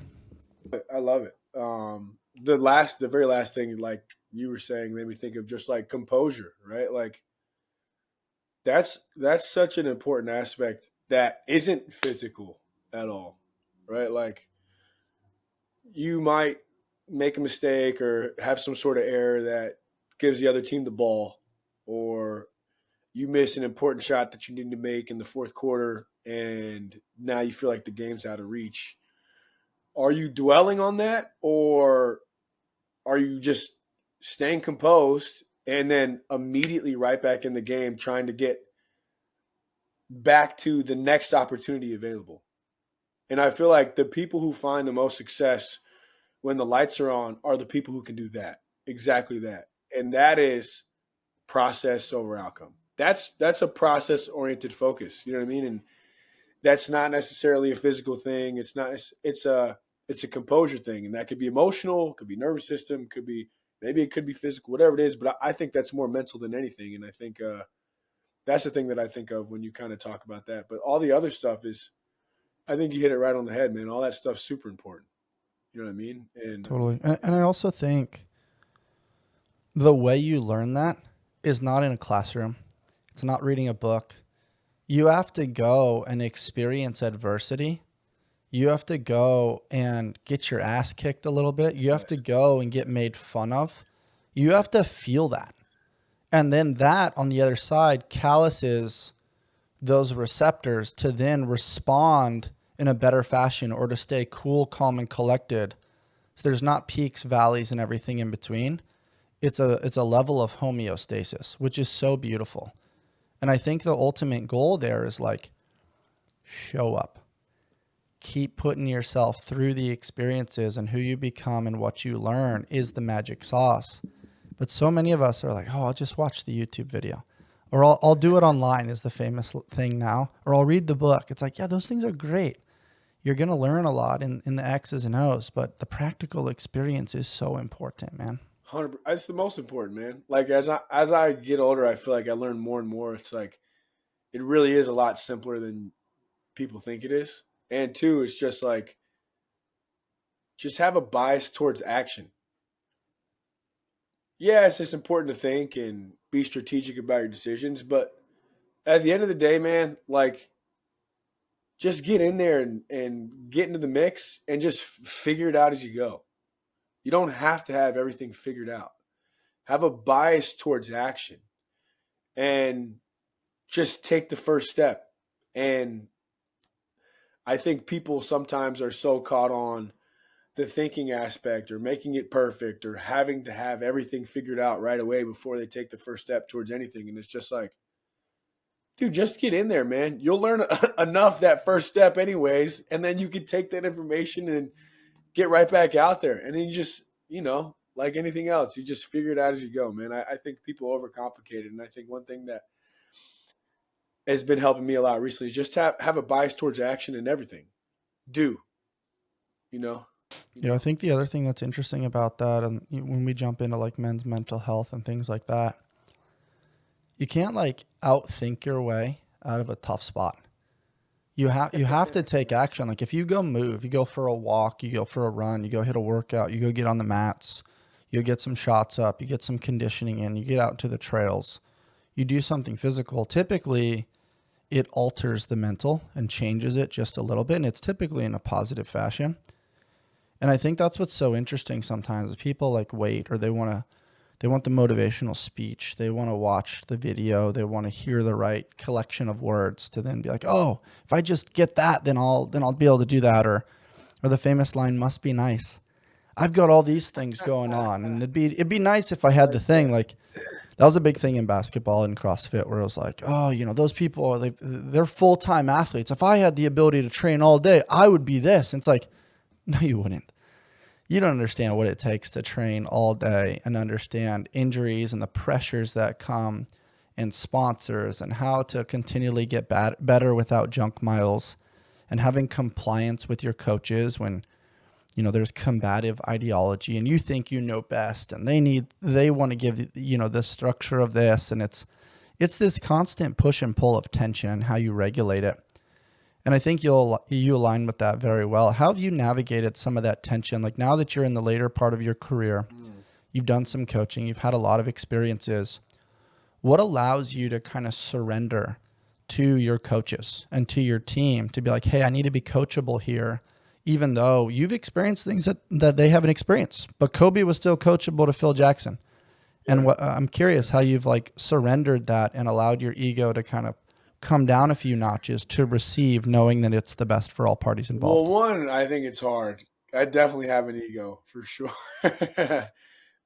I love it. The very last thing, like you were saying, made me think of just like composure, right? Like that's such an important aspect that isn't physical at all, right? Like you might make a mistake or have some sort of error that gives the other team the ball, or you miss an important shot that you need to make in the fourth quarter, and now you feel like the game's out of reach. Are you dwelling on that, or are you just staying composed and then immediately right back in the game trying to get back to the next opportunity available? And I feel like the people who find the most success when the lights are on are the people who can do that, exactly that. And that is process over outcome. That's a process-oriented focus. You know what I mean? And that's not necessarily a physical thing. It's a composure thing, and that could be emotional, could be nervous system, maybe it could be physical, whatever it is. But I think that's more mental than anything, and I think that's the thing that I think of when you kind of talk about that. But all the other stuff is, I think you hit it right on the head, man. All that stuff's super important. You know what I mean? And totally. And I also think the way you learn that is not in a classroom. It's not reading a book. You have to go and experience adversity. You have to go and get your ass kicked a little bit. You have to go and get made fun of. You have to feel that. And then that on the other side calluses those receptors to then respond in a better fashion or to stay cool, calm, and collected. So there's not peaks, valleys, and everything in between. It's a level of homeostasis, which is so beautiful. And I think the ultimate goal there is like, show up. Keep putting yourself through the experiences, and who you become and what you learn is the magic sauce. But so many of us are like, oh, I'll just watch the YouTube video. Or I'll do it online is the famous thing now. Or I'll read the book. It's like, yeah, those things are great. You're going to learn a lot in the X's and O's, but the practical experience is so important, man. 100%. It's the most important, man. Like as I get older, I feel like I learn more and more. It's like it really is a lot simpler than people think it is. And two, it's just like just have a bias towards action. Yes, it's important to think and be strategic about your decisions, but at the end of the day, man, like just get in there and get into the mix and just figure it out as you go. You don't have to have everything figured out. Have a bias towards action and just take the first step. And I think people sometimes are so caught on the thinking aspect or making it perfect or having to have everything figured out right away before they take the first step towards anything. And it's just like, dude, just get in there, man. You'll learn enough that first step anyways, and then you can take that information and get right back out there. And then you just, like anything else, you just figure it out as you go, man. I think people overcomplicate it. And I think one thing that has been helping me a lot recently is just have a bias towards action in everything. Yeah, I think the other thing that's interesting about that, and when we jump into like men's mental health and things like that, you can't like outthink your way out of a tough spot. You have to take action. Like if you go move, you go for a walk, you go for a run, you go hit a workout, you go get on the mats, you get some shots up, you get some conditioning in, you get out to the trails, you do something physical. Typically, it alters the mental and changes it just a little bit, and it's typically in a positive fashion. And I think that's what's so interesting sometimes is people like wait, or they want the motivational speech. They want to watch the video. They want to hear the right collection of words to then be like, oh, if I just get that, then I'll be able to do that. Or the famous line, must be nice. I've got all these things going on, and it'd be nice if I had the thing. Like that was a big thing in basketball and CrossFit, where it was like, oh, those people they're full-time athletes. If I had the ability to train all day, I would be this. And it's like, no, you wouldn't. You don't understand what it takes to train all day and understand injuries and the pressures that come and sponsors and how to continually get better without junk miles and having compliance with your coaches when there's combative ideology and you think you know best and they want to give, the structure of this. And it's this constant push and pull of tension and how you regulate it. And I think you align with that very well. How have you navigated some of that tension? Like now that you're in the later part of your career, you've done some coaching, you've had a lot of experiences. What allows you to kind of surrender to your coaches and to your team to be like, hey, I need to be coachable here, even though you've experienced things that they haven't experienced. But Kobe was still coachable to Phil Jackson. Yeah. And I'm curious how you've like surrendered that and allowed your ego to kind of come down a few notches to receive, knowing that it's the best for all parties involved. Well, one, I think it's hard. I definitely have an ego for sure.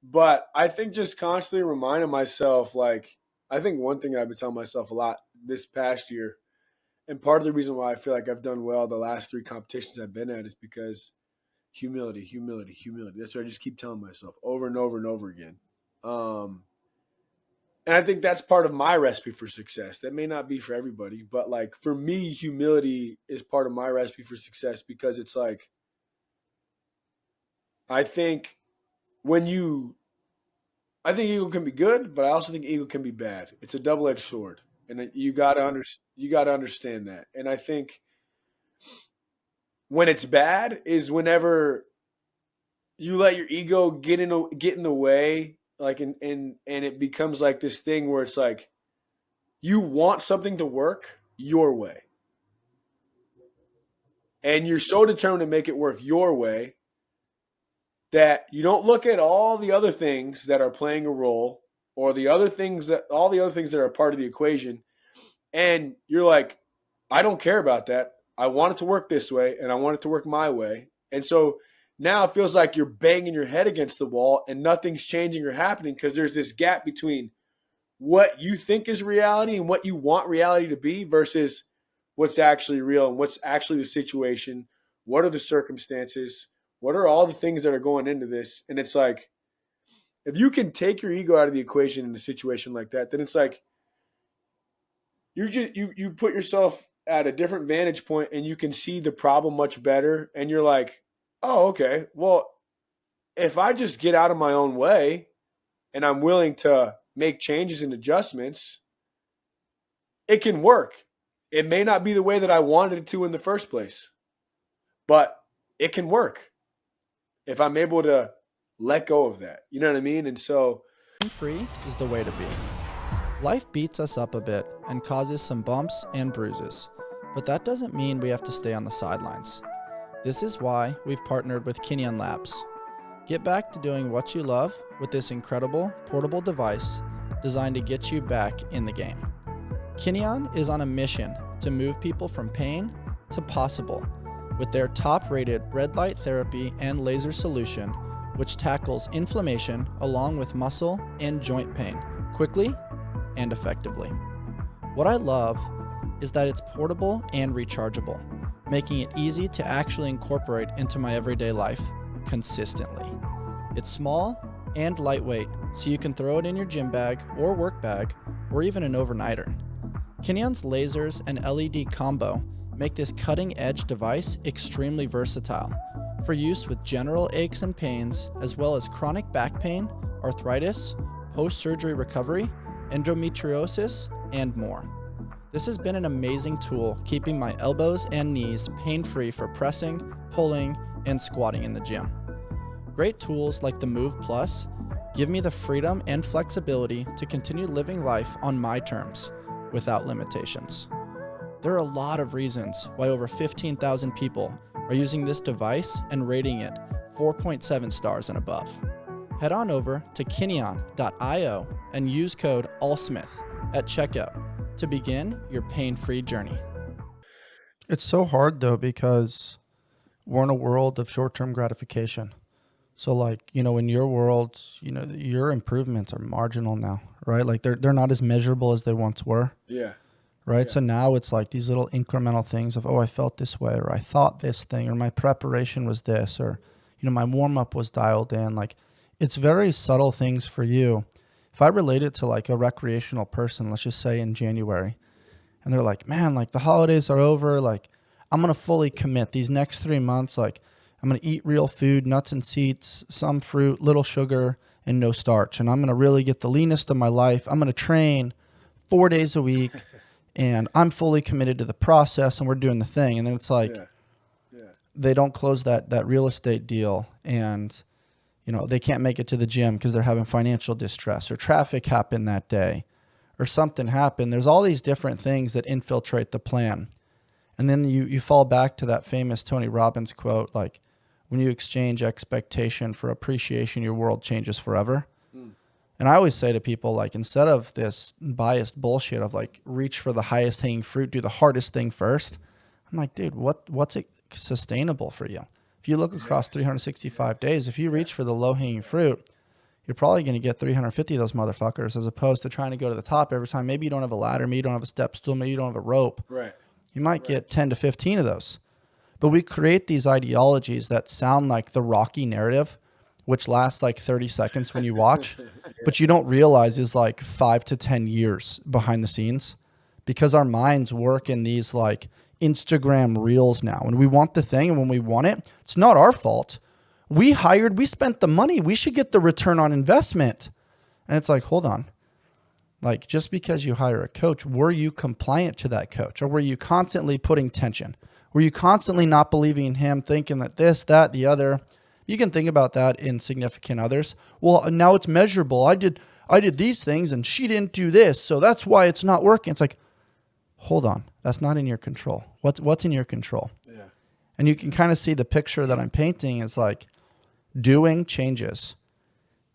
But I think just constantly reminding myself, like, I think one thing I've been telling myself a lot this past year, and part of the reason why I feel like I've done well the last 3 competitions I've been at is because humility. That's what I just keep telling myself over and over and over again. And I think that's part of my recipe for success. That may not be for everybody, but like for me, humility is part of my recipe for success because it's like, I think ego can be good, but I also think ego can be bad. It's a double-edged sword. And you got to understand that. And I think when it's bad is whenever you let your ego get in the way, like and it becomes like this thing where it's like you want something to work your way. And you're so determined to make it work your way that you don't look at all the other things that are playing a role or all the other things that are part of the equation. And you're like, I don't care about that. I want it to work this way and I want it to work my way. And so now it feels like you're banging your head against the wall and nothing's changing or happening because there's this gap between what you think is reality and what you want reality to be versus what's actually real and what's actually the situation. What are the circumstances? What are all the things that are going into this? And it's like, if you can take your ego out of the equation in a situation like that, then it's like you put yourself at a different vantage point and you can see the problem much better. And you're like, oh, okay, well, if I just get out of my own way and I'm willing to make changes and adjustments, it can work. It may not be the way that I wanted it to in the first place, but it can work if I'm able to let go of that. You know what I mean? And so free is the way to be. Life beats us up a bit and causes some bumps and bruises, but that doesn't mean we have to stay on the sidelines. This is why we've partnered with Kinyon Labs. Get back to doing what you love with this incredible portable device designed to get you back in the game. Kinyon is on a mission to move people from pain to possible with their top-rated red light therapy and laser solution, which tackles inflammation along with muscle and joint pain quickly and effectively. What I love is that it's portable and rechargeable, making it easy to actually incorporate into my everyday life consistently. It's small and lightweight, so you can throw it in your gym bag or work bag, or even an overnighter. Kinyon's lasers and LED combo make this cutting-edge device extremely versatile for use with general aches and pains, as well as chronic back pain, arthritis, post-surgery recovery, endometriosis, and more. This has been an amazing tool keeping my elbows and knees pain-free for pressing, pulling, and squatting in the gym. Great tools like the Move Plus give me the freedom and flexibility to continue living life on my terms without limitations. There are a lot of reasons why over 15,000 people are using this device and rating it 4.7 stars and above. Head on over to kinyon.io and use code ALLSMITH at checkout to begin your pain-free journey. It's so hard though, because we're in a world of short-term gratification. So like, in your world, your improvements are marginal now, right? Like they're not as measurable as they once were. Yeah. Right. Yeah. So now it's like these little incremental things of, I felt this way, or I thought this thing, or my preparation was this, or, my warm up was dialed in. Like it's very subtle things for you. If I relate it to like a recreational person, let's just say in January, and they're like, man, like the holidays are over. Like I'm going to fully commit these next 3 months. Like I'm going to eat real food, nuts and seeds, some fruit, little sugar, and no starch. And I'm going to really get the leanest of my life. I'm going to train 4 days a week, and I'm fully committed to the process, and we're doing the thing. And then it's like they don't close that real estate deal, and they can't make it to the gym because they're having financial distress, or traffic happened that day, or something happened. There's all these different things that infiltrate the plan. And then you fall back to that famous Tony Robbins quote, like, when you exchange expectation for appreciation, your world changes forever. And I always say to people, like, instead of this biased bullshit of like, reach for the highest hanging fruit, do the hardest thing first. I'm like, dude, what's it sustainable for you? If you look across 365 days, if you reach for the low hanging fruit, you're probably going to get 350 of those motherfuckers, as opposed to trying to go to the top every time. Maybe you don't have a ladder, maybe you don't have a step stool, maybe you don't have a rope. Right. You might get 10 to 15 of those. But we create these ideologies that sound like the Rocky narrative, which lasts like 30 seconds when you watch, but you don't realize is like 5 to 10 years behind the scenes, because our minds work in these like Instagram reels now. And we want the thing, and when we want it, it's not our fault. We spent the money. We should get the return on investment. And it's like, hold on. Like, just because you hire a coach, were you compliant to that coach? Or were you constantly putting tension? Were you constantly not believing in him, thinking that this, that, the other? You can think about that in significant others. Well, now it's measurable. I did these things and she didn't do this, so that's why it's not working. It's like, hold on. That's not in your control. What's in your control? Yeah. And you can kind of see the picture that I'm painting is like, doing changes,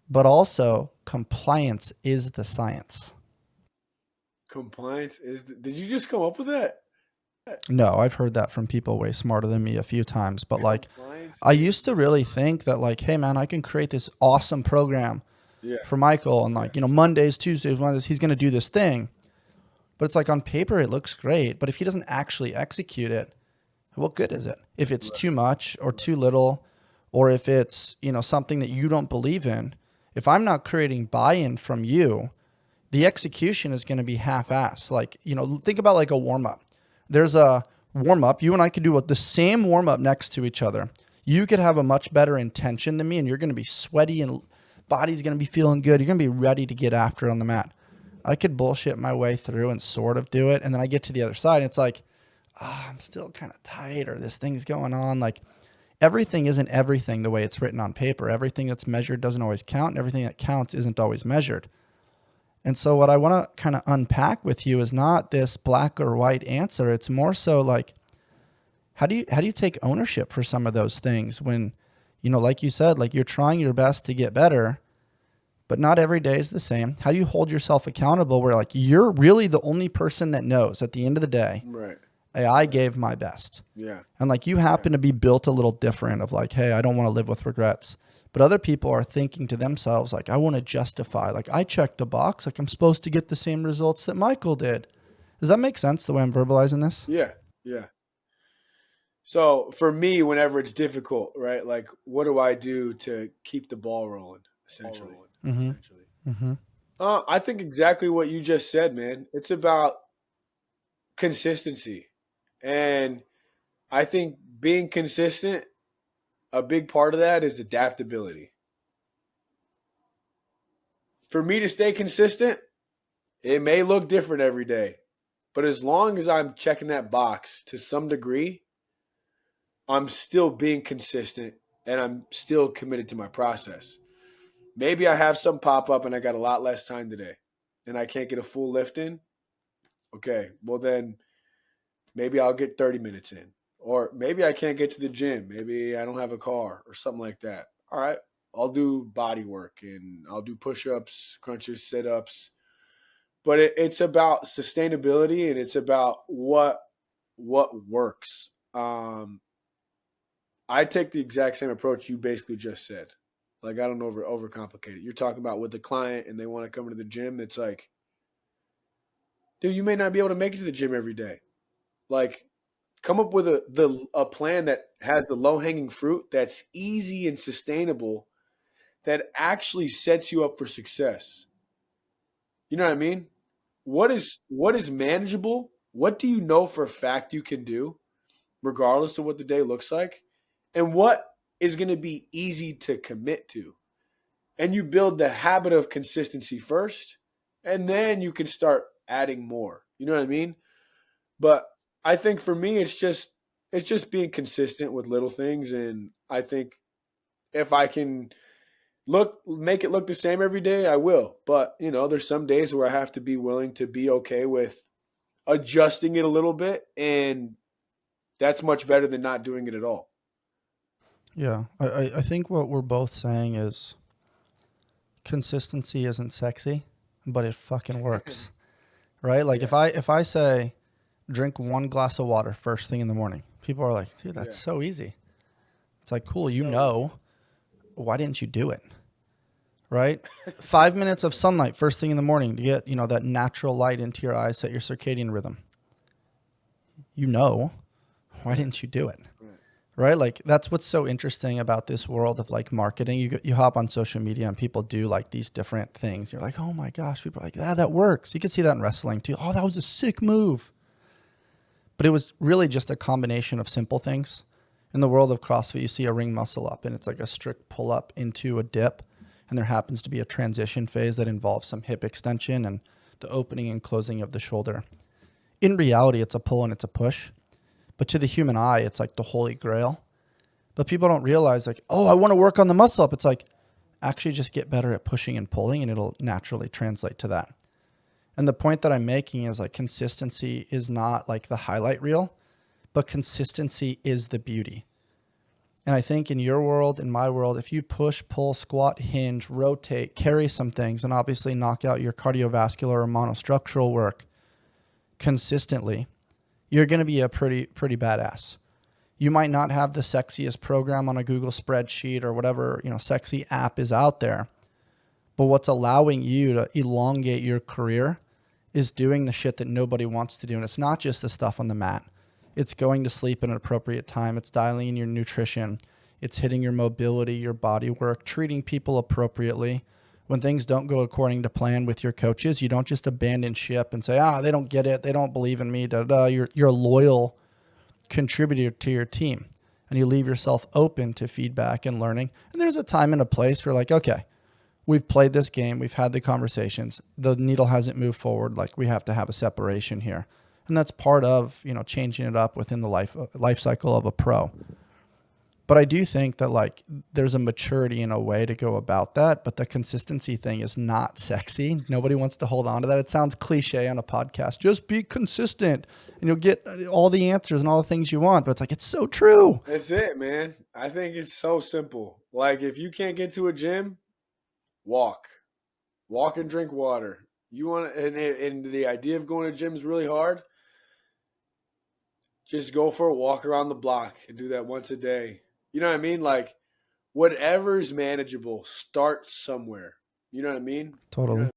but also compliance is the science. Compliance is did you just come up with that? No, I've heard that from people way smarter than me a few times, but like I used to really think that like, hey man, I can create this awesome program for Michael, and like, Mondays, Tuesdays, Wednesdays, he's going to do this thing. But it's like, on paper it looks great, but if he doesn't actually execute it, what good is it? If it's too much or too little, or if it's, something that you don't believe in, if I'm not creating buy-in from you, the execution is going to be half-assed. Like, think about like a warm-up. There's a warm-up. You and I could do the same warm-up next to each other. You could have a much better intention than me, and you're going to be sweaty and body's going to be feeling good. You're going to be ready to get after it on the mat. I could bullshit my way through and sort of do it, and then I get to the other side, and it's like, I'm still kind of tight, or this thing's going on. Like, everything isn't everything the way it's written on paper. Everything that's measured doesn't always count, and everything that counts isn't always measured. And so what I want to kind of unpack with you is not this black or white answer. It's more so like, how do you take ownership for some of those things when, like you said, like, you're trying your best to get better, but not every day is the same. How do you hold yourself accountable where like you're really the only person that knows at the end of the day? Right. Hey, I gave my best. Yeah. And like, you happen to be built a little different of like, hey, I don't want to live with regrets. But other people are thinking to themselves, like, I want to justify, like, I checked the box, like I'm supposed to get the same results that Michael did. Does that make sense the way I'm verbalizing this? Yeah. Yeah. So for me, whenever it's difficult, right? Like, what do I do to keep the ball rolling, essentially? I think exactly what you just said, man. It's about consistency. And I think being consistent, a big part of that is adaptability. For me to stay consistent, it may look different every day, but as long as I'm checking that box to some degree, I'm still being consistent and I'm still committed to my process. Maybe I have some pop up and I got a lot less time today and I can't get a full lift in. Okay, well then maybe I'll get 30 minutes in. Or maybe I can't get to the gym. Maybe I don't have a car or something like that. All right, I'll do body work and I'll do push-ups, crunches, sit-ups. But it's about sustainability and it's about what works. I take the exact same approach you basically just said. Like, I don't overcomplicate it. You're talking about with the client and they want to come to the gym. It's like, dude, you may not be able to make it to the gym every day. Like, come up with a plan that has the low-hanging fruit that's easy and sustainable that actually sets you up for success. You know what I mean? What is manageable? What do you know for a fact you can do, regardless of what the day looks like? And what is going to be easy to commit to. And you build the habit of consistency first, and then you can start adding more. You know what I mean? But I think for me, it's just being consistent with little things. And I think if I can make it look the same every day, I will. But, there's some days where I have to be willing to be okay with adjusting it a little bit. And that's much better than not doing it at all. Yeah. I think what we're both saying is consistency isn't sexy, but it fucking works. Right? Like if I say drink 1 glass of water first thing in the morning, people are like, dude, that's so easy. It's like, cool, why didn't you do it? Right? 5 minutes of sunlight first thing in the morning to get, that natural light into your eyes, set your circadian rhythm. Why didn't you do it? Right? Like that's what's so interesting about this world of like marketing. You hop on social media and people do like these different things. You're like, oh my gosh, people are like, that works. You can see that in wrestling too. Oh, that was a sick move. But it was really just a combination of simple things. In the world of CrossFit, you see a ring muscle up and it's like a strict pull up into a dip. And there happens to be a transition phase that involves some hip extension and the opening and closing of the shoulder. In reality, it's a pull and it's a push. But to the human eye, it's like the holy grail. But people don't realize like, oh, I want to work on the muscle up. It's like, actually just get better at pushing and pulling and it'll naturally translate to that. And the point that I'm making is like consistency is not like the highlight reel, but consistency is the beauty. And I think in your world, in my world, if you push, pull, squat, hinge, rotate, carry some things, and obviously knock out your cardiovascular or monostructural work consistently, you're going to be a pretty badass. You might not have the sexiest program on a Google spreadsheet or whatever, sexy app is out there. But what's allowing you to elongate your career is doing the shit that nobody wants to do. And it's not just the stuff on the mat. It's going to sleep at an appropriate time. It's dialing in your nutrition. It's hitting your mobility, your body work, treating people appropriately. When things don't go according to plan with your coaches, you don't just abandon ship and say, they don't get it. They don't believe in me. You're a loyal contributor to your team. And you leave yourself open to feedback and learning. And there's a time and a place where like, okay, we've played this game. We've had the conversations. The needle hasn't moved forward. Like we have to have a separation here. And that's part of, changing it up within the life cycle of a pro. But I do think that like there's a maturity in a way to go about that. But the consistency thing is not sexy. Nobody wants to hold on to that. It sounds cliche on a podcast. Just be consistent and you'll get all the answers and all the things you want. But it's like, it's so true. That's it, man. I think it's so simple. Like if you can't get to a gym, walk and drink water. You want to, and the idea of going to gym is really hard. Just go for a walk around the block and do that once a day. You know what I mean? Like whatever is manageable, start somewhere. You know what I mean? Totally.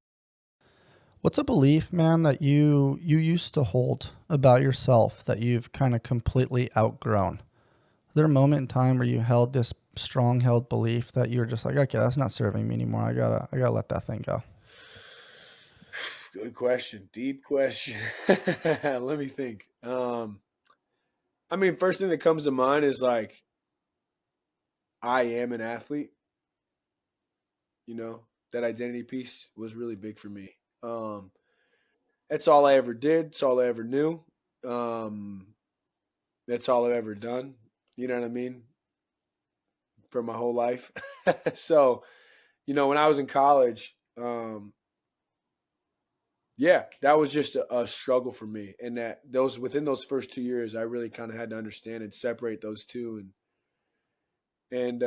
What's a belief, man, that you used to hold about yourself that you've kind of completely outgrown? Is there a moment in time where you held this strong held belief that you're just like, okay, that's not serving me anymore. I gotta let that thing go? Good question. Deep question. Let me think. First thing that comes to mind is like, I am an athlete. That identity piece was really big for me. That's all I ever did. It's all I ever knew. That's all I've ever done. You know what I mean? For my whole life. So, when I was in college, that was just a struggle for me. And that within those first 2 years, I really kind of had to understand and separate those two. I'm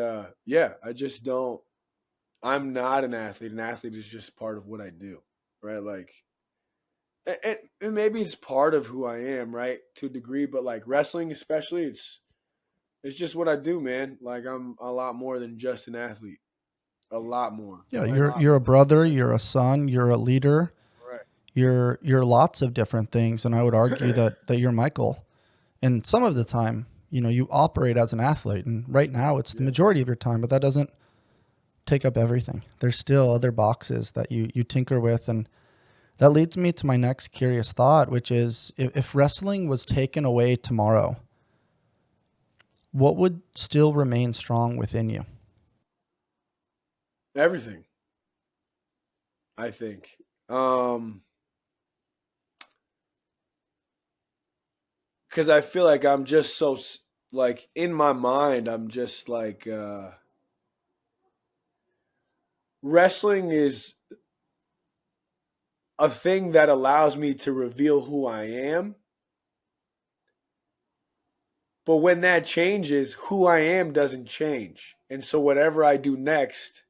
not an athlete. An athlete is just part of what I do, right? Like, and maybe it's part of who I am, right? To a degree, but like wrestling especially, it's just what I do, man. Like I'm a lot more than just an athlete. A lot more. Yeah, you're a brother, you're a son, you're a leader. Right. You're lots of different things, and I would argue that you're Michael. And some of the time, you operate as an athlete, and right now it's the majority of your time, but that doesn't take up everything. There's still other boxes that you tinker with, and that leads me to my next curious thought, which is if wrestling was taken away tomorrow, what would still remain strong within you? Everything, I think. Because I feel like I'm just so, like, in my mind, I'm just like, wrestling is a thing that allows me to reveal who I am. But when that changes, who I am doesn't change. And so whatever I do next,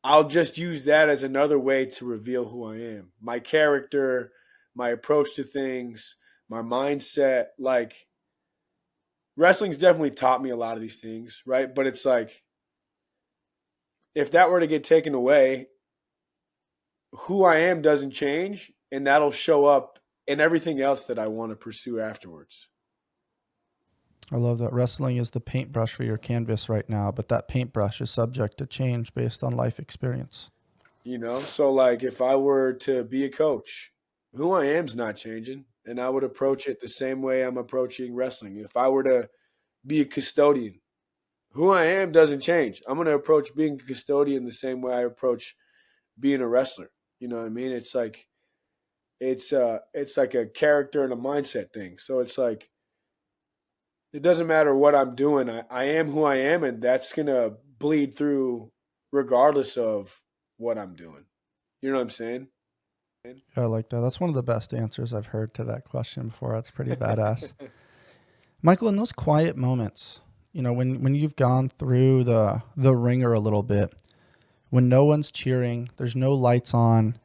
I'll just use that as another way to reveal who I am. My character, my approach to things, my mindset. Like, wrestling's definitely taught me a lot of these things, right? But it's like, if that were to get taken away, who I am doesn't change, and that'll show up in everything else that I want to pursue afterwards. I love that. Wrestling is the paintbrush for your canvas right now, but that paintbrush is subject to change based on life experience. You know, so like if I were to be a coach, who I am's not changing, and I would approach it the same way I'm approaching wrestling. If I were to be a custodian, who I am doesn't change. I'm going to approach being a custodian the same way I approach being a wrestler. You know what I mean? It's like it's like a character and a mindset thing. So it's like it doesn't matter what I'm doing. I am who I am, and that's going to bleed through regardless of what I'm doing. You know what I'm saying? I like that. That's one of the best answers I've heard to that question before. That's pretty badass. Michael, in those quiet moments, you know, when you've gone through the ringer a little bit, when no one's cheering, there's no lights on,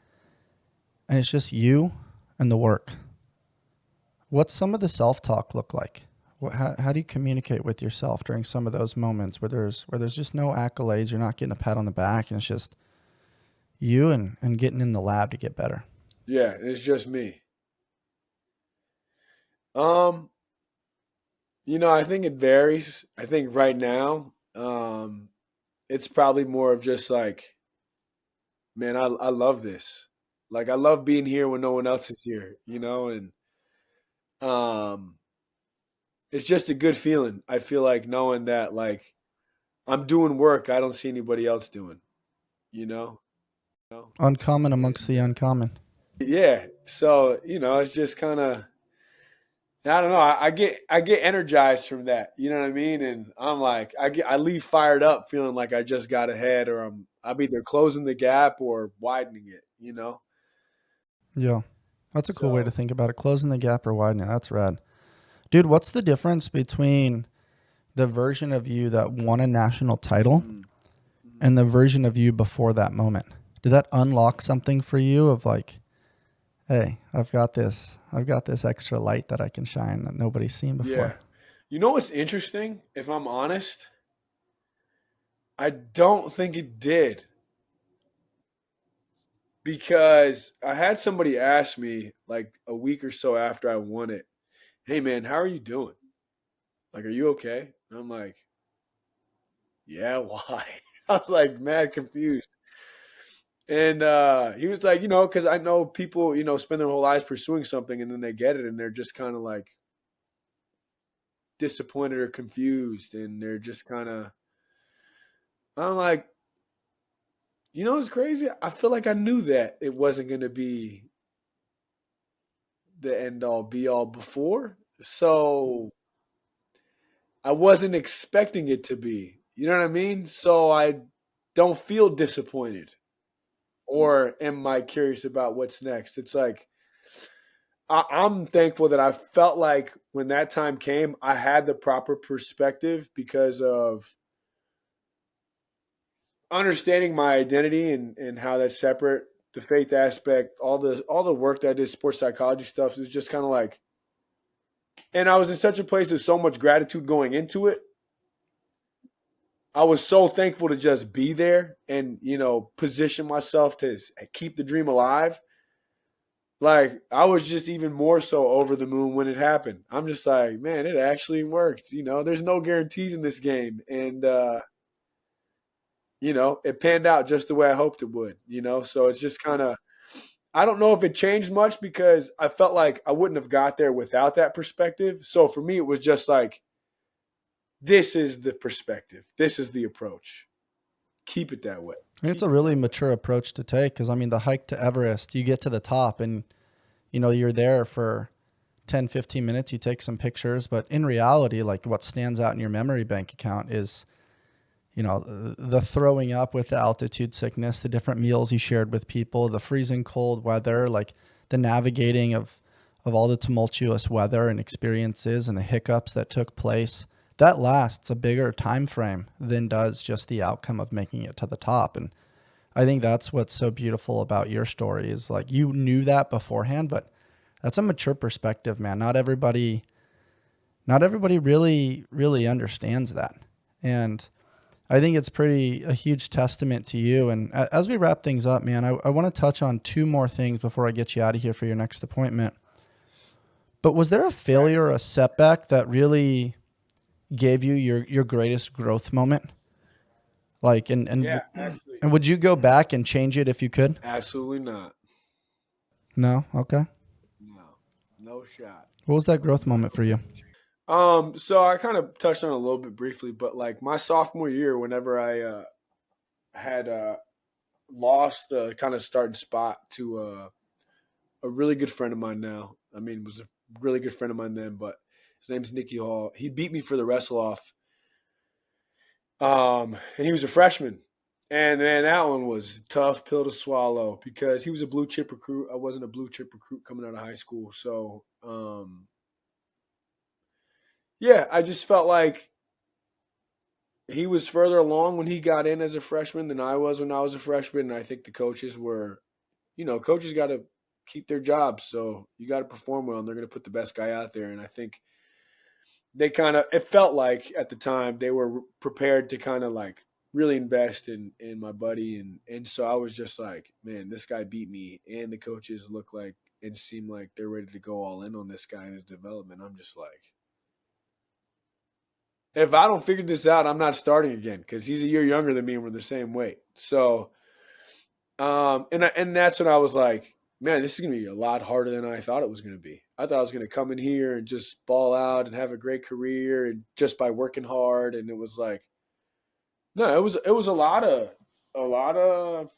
and it's just you and the work, what's some of the self-talk look like? How do you communicate with yourself during some of those moments where there's just no accolades, you're not getting a pat on the back, and it's just you and getting in the lab to get better? Yeah, it's just me. You know, I think it varies. I think right now, it's probably more of just like, man, I love this. Like I love being here when no one else is here, you know, and um it's just a good feeling. I feel like knowing that like I'm doing work I don't see anybody else doing, you know? Uncommon amongst the uncommon. Yeah. So, you know, it's just kind of I don't know. I get energized from that. You know what I mean? And I'm like, I leave fired up, feeling like I just got ahead, or I'm either closing the gap or widening it. You know? Yeah, that's a cool way to think about it. Closing the gap or widening it. That's rad. Dude, what's the difference between the version of you that won a national title and the version of you before that moment? Did that unlock something for you of like, hey, I've got this extra light that I can shine that nobody's seen before? Yeah. You know what's interesting? If I'm honest, I don't think it did. Because I had somebody ask me like a week or so after I won it, hey man, how are you doing? Like, are you okay? And I'm like, yeah, why? I was like mad confused. And he was like, you know, because I know people, you know, spend their whole lives pursuing something and then they get it and they're just kind of like disappointed or confused. And they're just kind of, I'm like, you know, it's crazy. I feel like I knew that it wasn't going to be the end all be all before. So I wasn't expecting it to be. You know what I mean? So I don't feel disappointed or am I curious about what's next? It's like I'm thankful that I felt like when that time came, I had the proper perspective because of understanding my identity and how that's separate, the faith aspect, all the work that I did, sports psychology stuff is just kind of like, and I was in such a place of so much gratitude going into it. I was so thankful to just be there and, you know, position myself to keep the dream alive. Like, I was just even more so over the moon when it happened. I'm just like, man, it actually worked. You know, there's no guarantees in this game. And, you know, it panned out just the way I hoped it would, you know? So it's just kind of, I don't know if it changed much because I felt like I wouldn't have got there without that perspective. So for me, it was just like, this is the perspective. This is the approach. Keep it that way. It's a really mature approach to take because, I mean, the hike to Everest, you get to the top and, you know, you're there for 10, 15 minutes, you take some pictures. But in reality, like what stands out in your memory bank account is, you know, the throwing up with the altitude sickness, the different meals you shared with people, the freezing cold weather, like the navigating of all the tumultuous weather and experiences and the hiccups that took place. That lasts a bigger time frame than does just the outcome of making it to the top. And I think that's what's so beautiful about your story is like you knew that beforehand, but that's a mature perspective, man. Not everybody really understands that. And I think it's a huge testament to you. And as we wrap things up, man, I want to touch on 2 more things before I get you out of here for your next appointment. But was there a failure or a setback that really gave you your greatest growth moment? Like, and would you go back and change it if you could? Absolutely not. No? Okay. No shot. What was that growth moment for you? So I kind of touched on it a little bit briefly, but like my sophomore year, whenever I had lost the kind of starting spot to a really good friend of mine now. I mean, was a really good friend of mine then, but his name's Nicky Hall. He beat me for the wrestle off. And he was a freshman. And man, that one was a tough pill to swallow because he was a blue chip recruit. I wasn't a blue chip recruit coming out of high school. So, yeah, I just felt like he was further along when he got in as a freshman than I was when I was a freshman. And I think the coaches were, you know, coaches got to keep their jobs. So you got to perform well and they're going to put the best guy out there. And I think they it felt like at the time they were prepared to kind of like really invest in my buddy. And so I was just like, man, this guy beat me. And the coaches look like and seem like they're ready to go all in on this guy and his development. I'm just like, if I don't figure this out, I'm not starting again because he's a year younger than me and we're the same weight. So, and that's when I was like, man, this is going to be a lot harder than I thought it was going to be. I thought I was going to come in here and just ball out and have a great career and just by working hard. And it was like, no, it was a lot of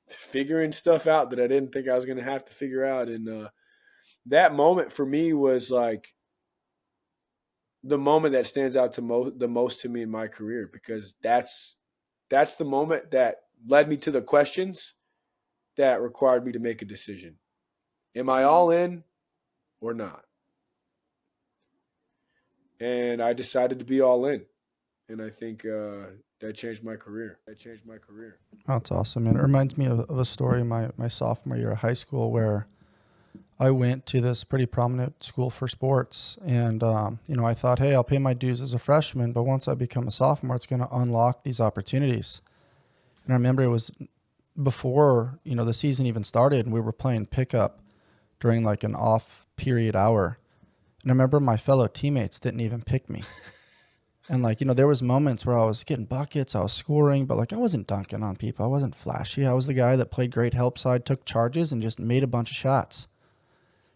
figuring stuff out that I didn't think I was going to have to figure out. And that moment for me was like the moment that stands out the most to me in my career because that's the moment that led me to the questions that required me to make a decision. Am I all in or not? And I decided to be all in. And I think that changed my career. That's awesome, man. It reminds me of a story my sophomore year of high school where I went to this pretty prominent school for sports. And, you know, I thought, hey, I'll pay my dues as a freshman, but once I become a sophomore, it's going to unlock these opportunities. And I remember it was before, you know, the season even started and we were playing pickup during like an off period hour. And I remember my fellow teammates didn't even pick me. And like, you know, there was moments where I was getting buckets, I was scoring, but like I wasn't dunking on people. I wasn't flashy. I was the guy that played great help side, took charges and just made a bunch of shots.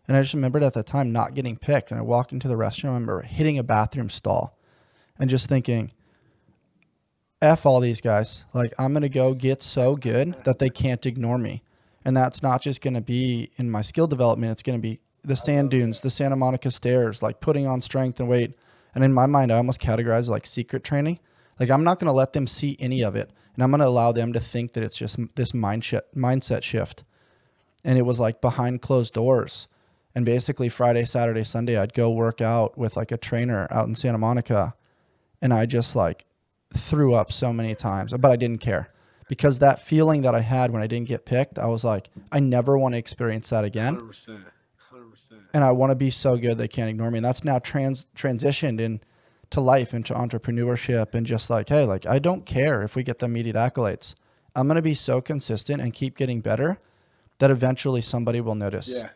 And I just remembered at the time not getting picked. And I walked into the restroom, I remember hitting a bathroom stall and just thinking, F all these guys. Like, I'm going to go get so good that they can't ignore me. And that's not just going to be in my skill development. It's going to be the sand dunes, the Santa Monica stairs, like putting on strength and weight. And in my mind, I almost categorize it like secret training. Like, I'm not going to let them see any of it. And I'm going to allow them to think that it's just this mindset shift. And it was like behind closed doors. And basically Friday, Saturday, Sunday, I'd go work out with like a trainer out in Santa Monica. And I just like threw up so many times, but I didn't care because that feeling that I had when I didn't get picked, I was like, I never want to experience that again. 100%. And I want to be so good they can't ignore me. And that's now transitioned into life, into entrepreneurship, and just like, hey, like I don't care if we get the immediate accolades. I'm going to be so consistent and keep getting better that eventually somebody will notice. Yeah.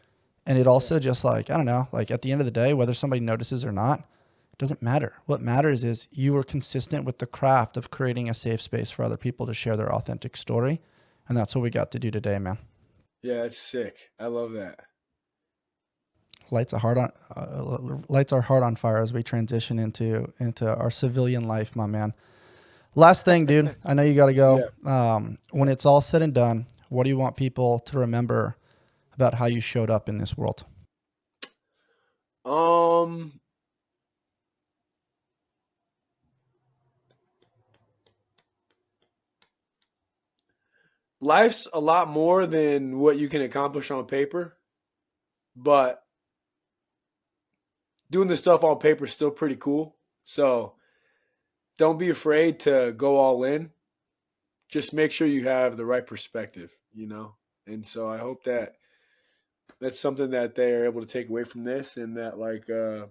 And it also just like, I don't know, like at the end of the day, whether somebody notices or not, it doesn't matter. What matters is you were consistent with the craft of creating a safe space for other people to share their authentic story. And that's what we got to do today, man. Yeah, that's sick. I love that. lights our heart on fire as we transition into our civilian life, my man. Last thing, dude, I know you got to go. Yeah. When it's all said and done, what do you want people to remember about how you showed up in this world? Life's a lot more than what you can accomplish on paper, but doing the stuff on paper is still pretty cool. So don't be afraid to go all in. Just make sure you have the right perspective, you know? And so I hope that that's something that they are able to take away from this, and that like the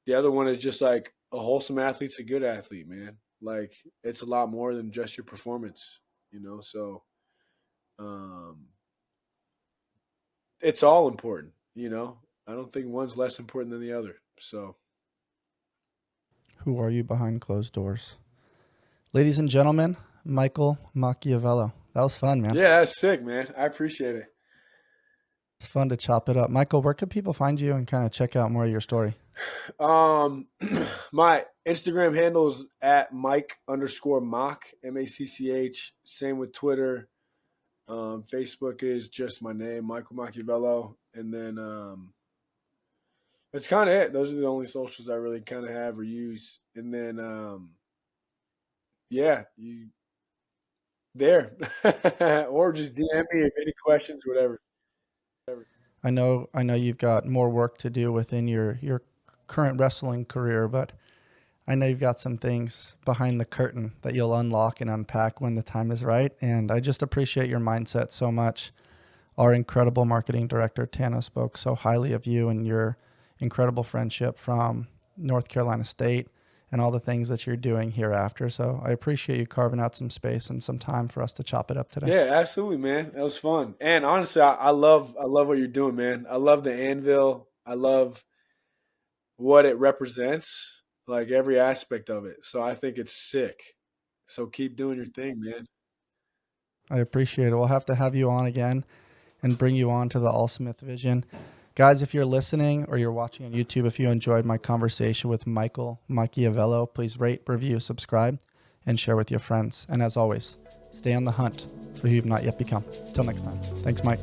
other one is just like a wholesome athlete's a good athlete, man. Like it's a lot more than just your performance, you know? So it's all important, you know? I don't think one's less important than the other. So who are you behind closed doors? Ladies and gentlemen, Michael Macchiavello. That was fun, man. yeah, that's sick, man. I appreciate it. It's fun to chop it up. Michael, where can people find you and kind of check out more of your story? My Instagram handle is at Mike_Mach, MACCH. Same with Twitter. Facebook is just my name, Michael Macchiavello. And then that's kind of it. Those are the only socials I really kind of have or use. And then yeah, you there. Or just DM me if any questions, whatever. I know you've got more work to do within your current wrestling career, but I know you've got some things behind the curtain that you'll unlock and unpack when the time is right. And I just appreciate your mindset so much. Our incredible marketing director, Tana, spoke so highly of you and your incredible friendship from North Carolina State and all the things that you're doing hereafter. So I appreciate you carving out some space and some time for us to chop it up today. Yeah, absolutely, man. That was fun. And honestly, I love what you're doing, man. I love the anvil. I love what it represents, like every aspect of it. So I think it's sick. So keep doing your thing, man. I appreciate it. We'll have to have you on again and bring you on to the ALLSMITH vision. Guys, if you're listening or you're watching on YouTube, if you enjoyed my conversation with Michael Macchiavello, please rate, review, subscribe, and share with your friends. And as always, stay on the hunt for who you've not yet become. Till next time. Thanks, Mike.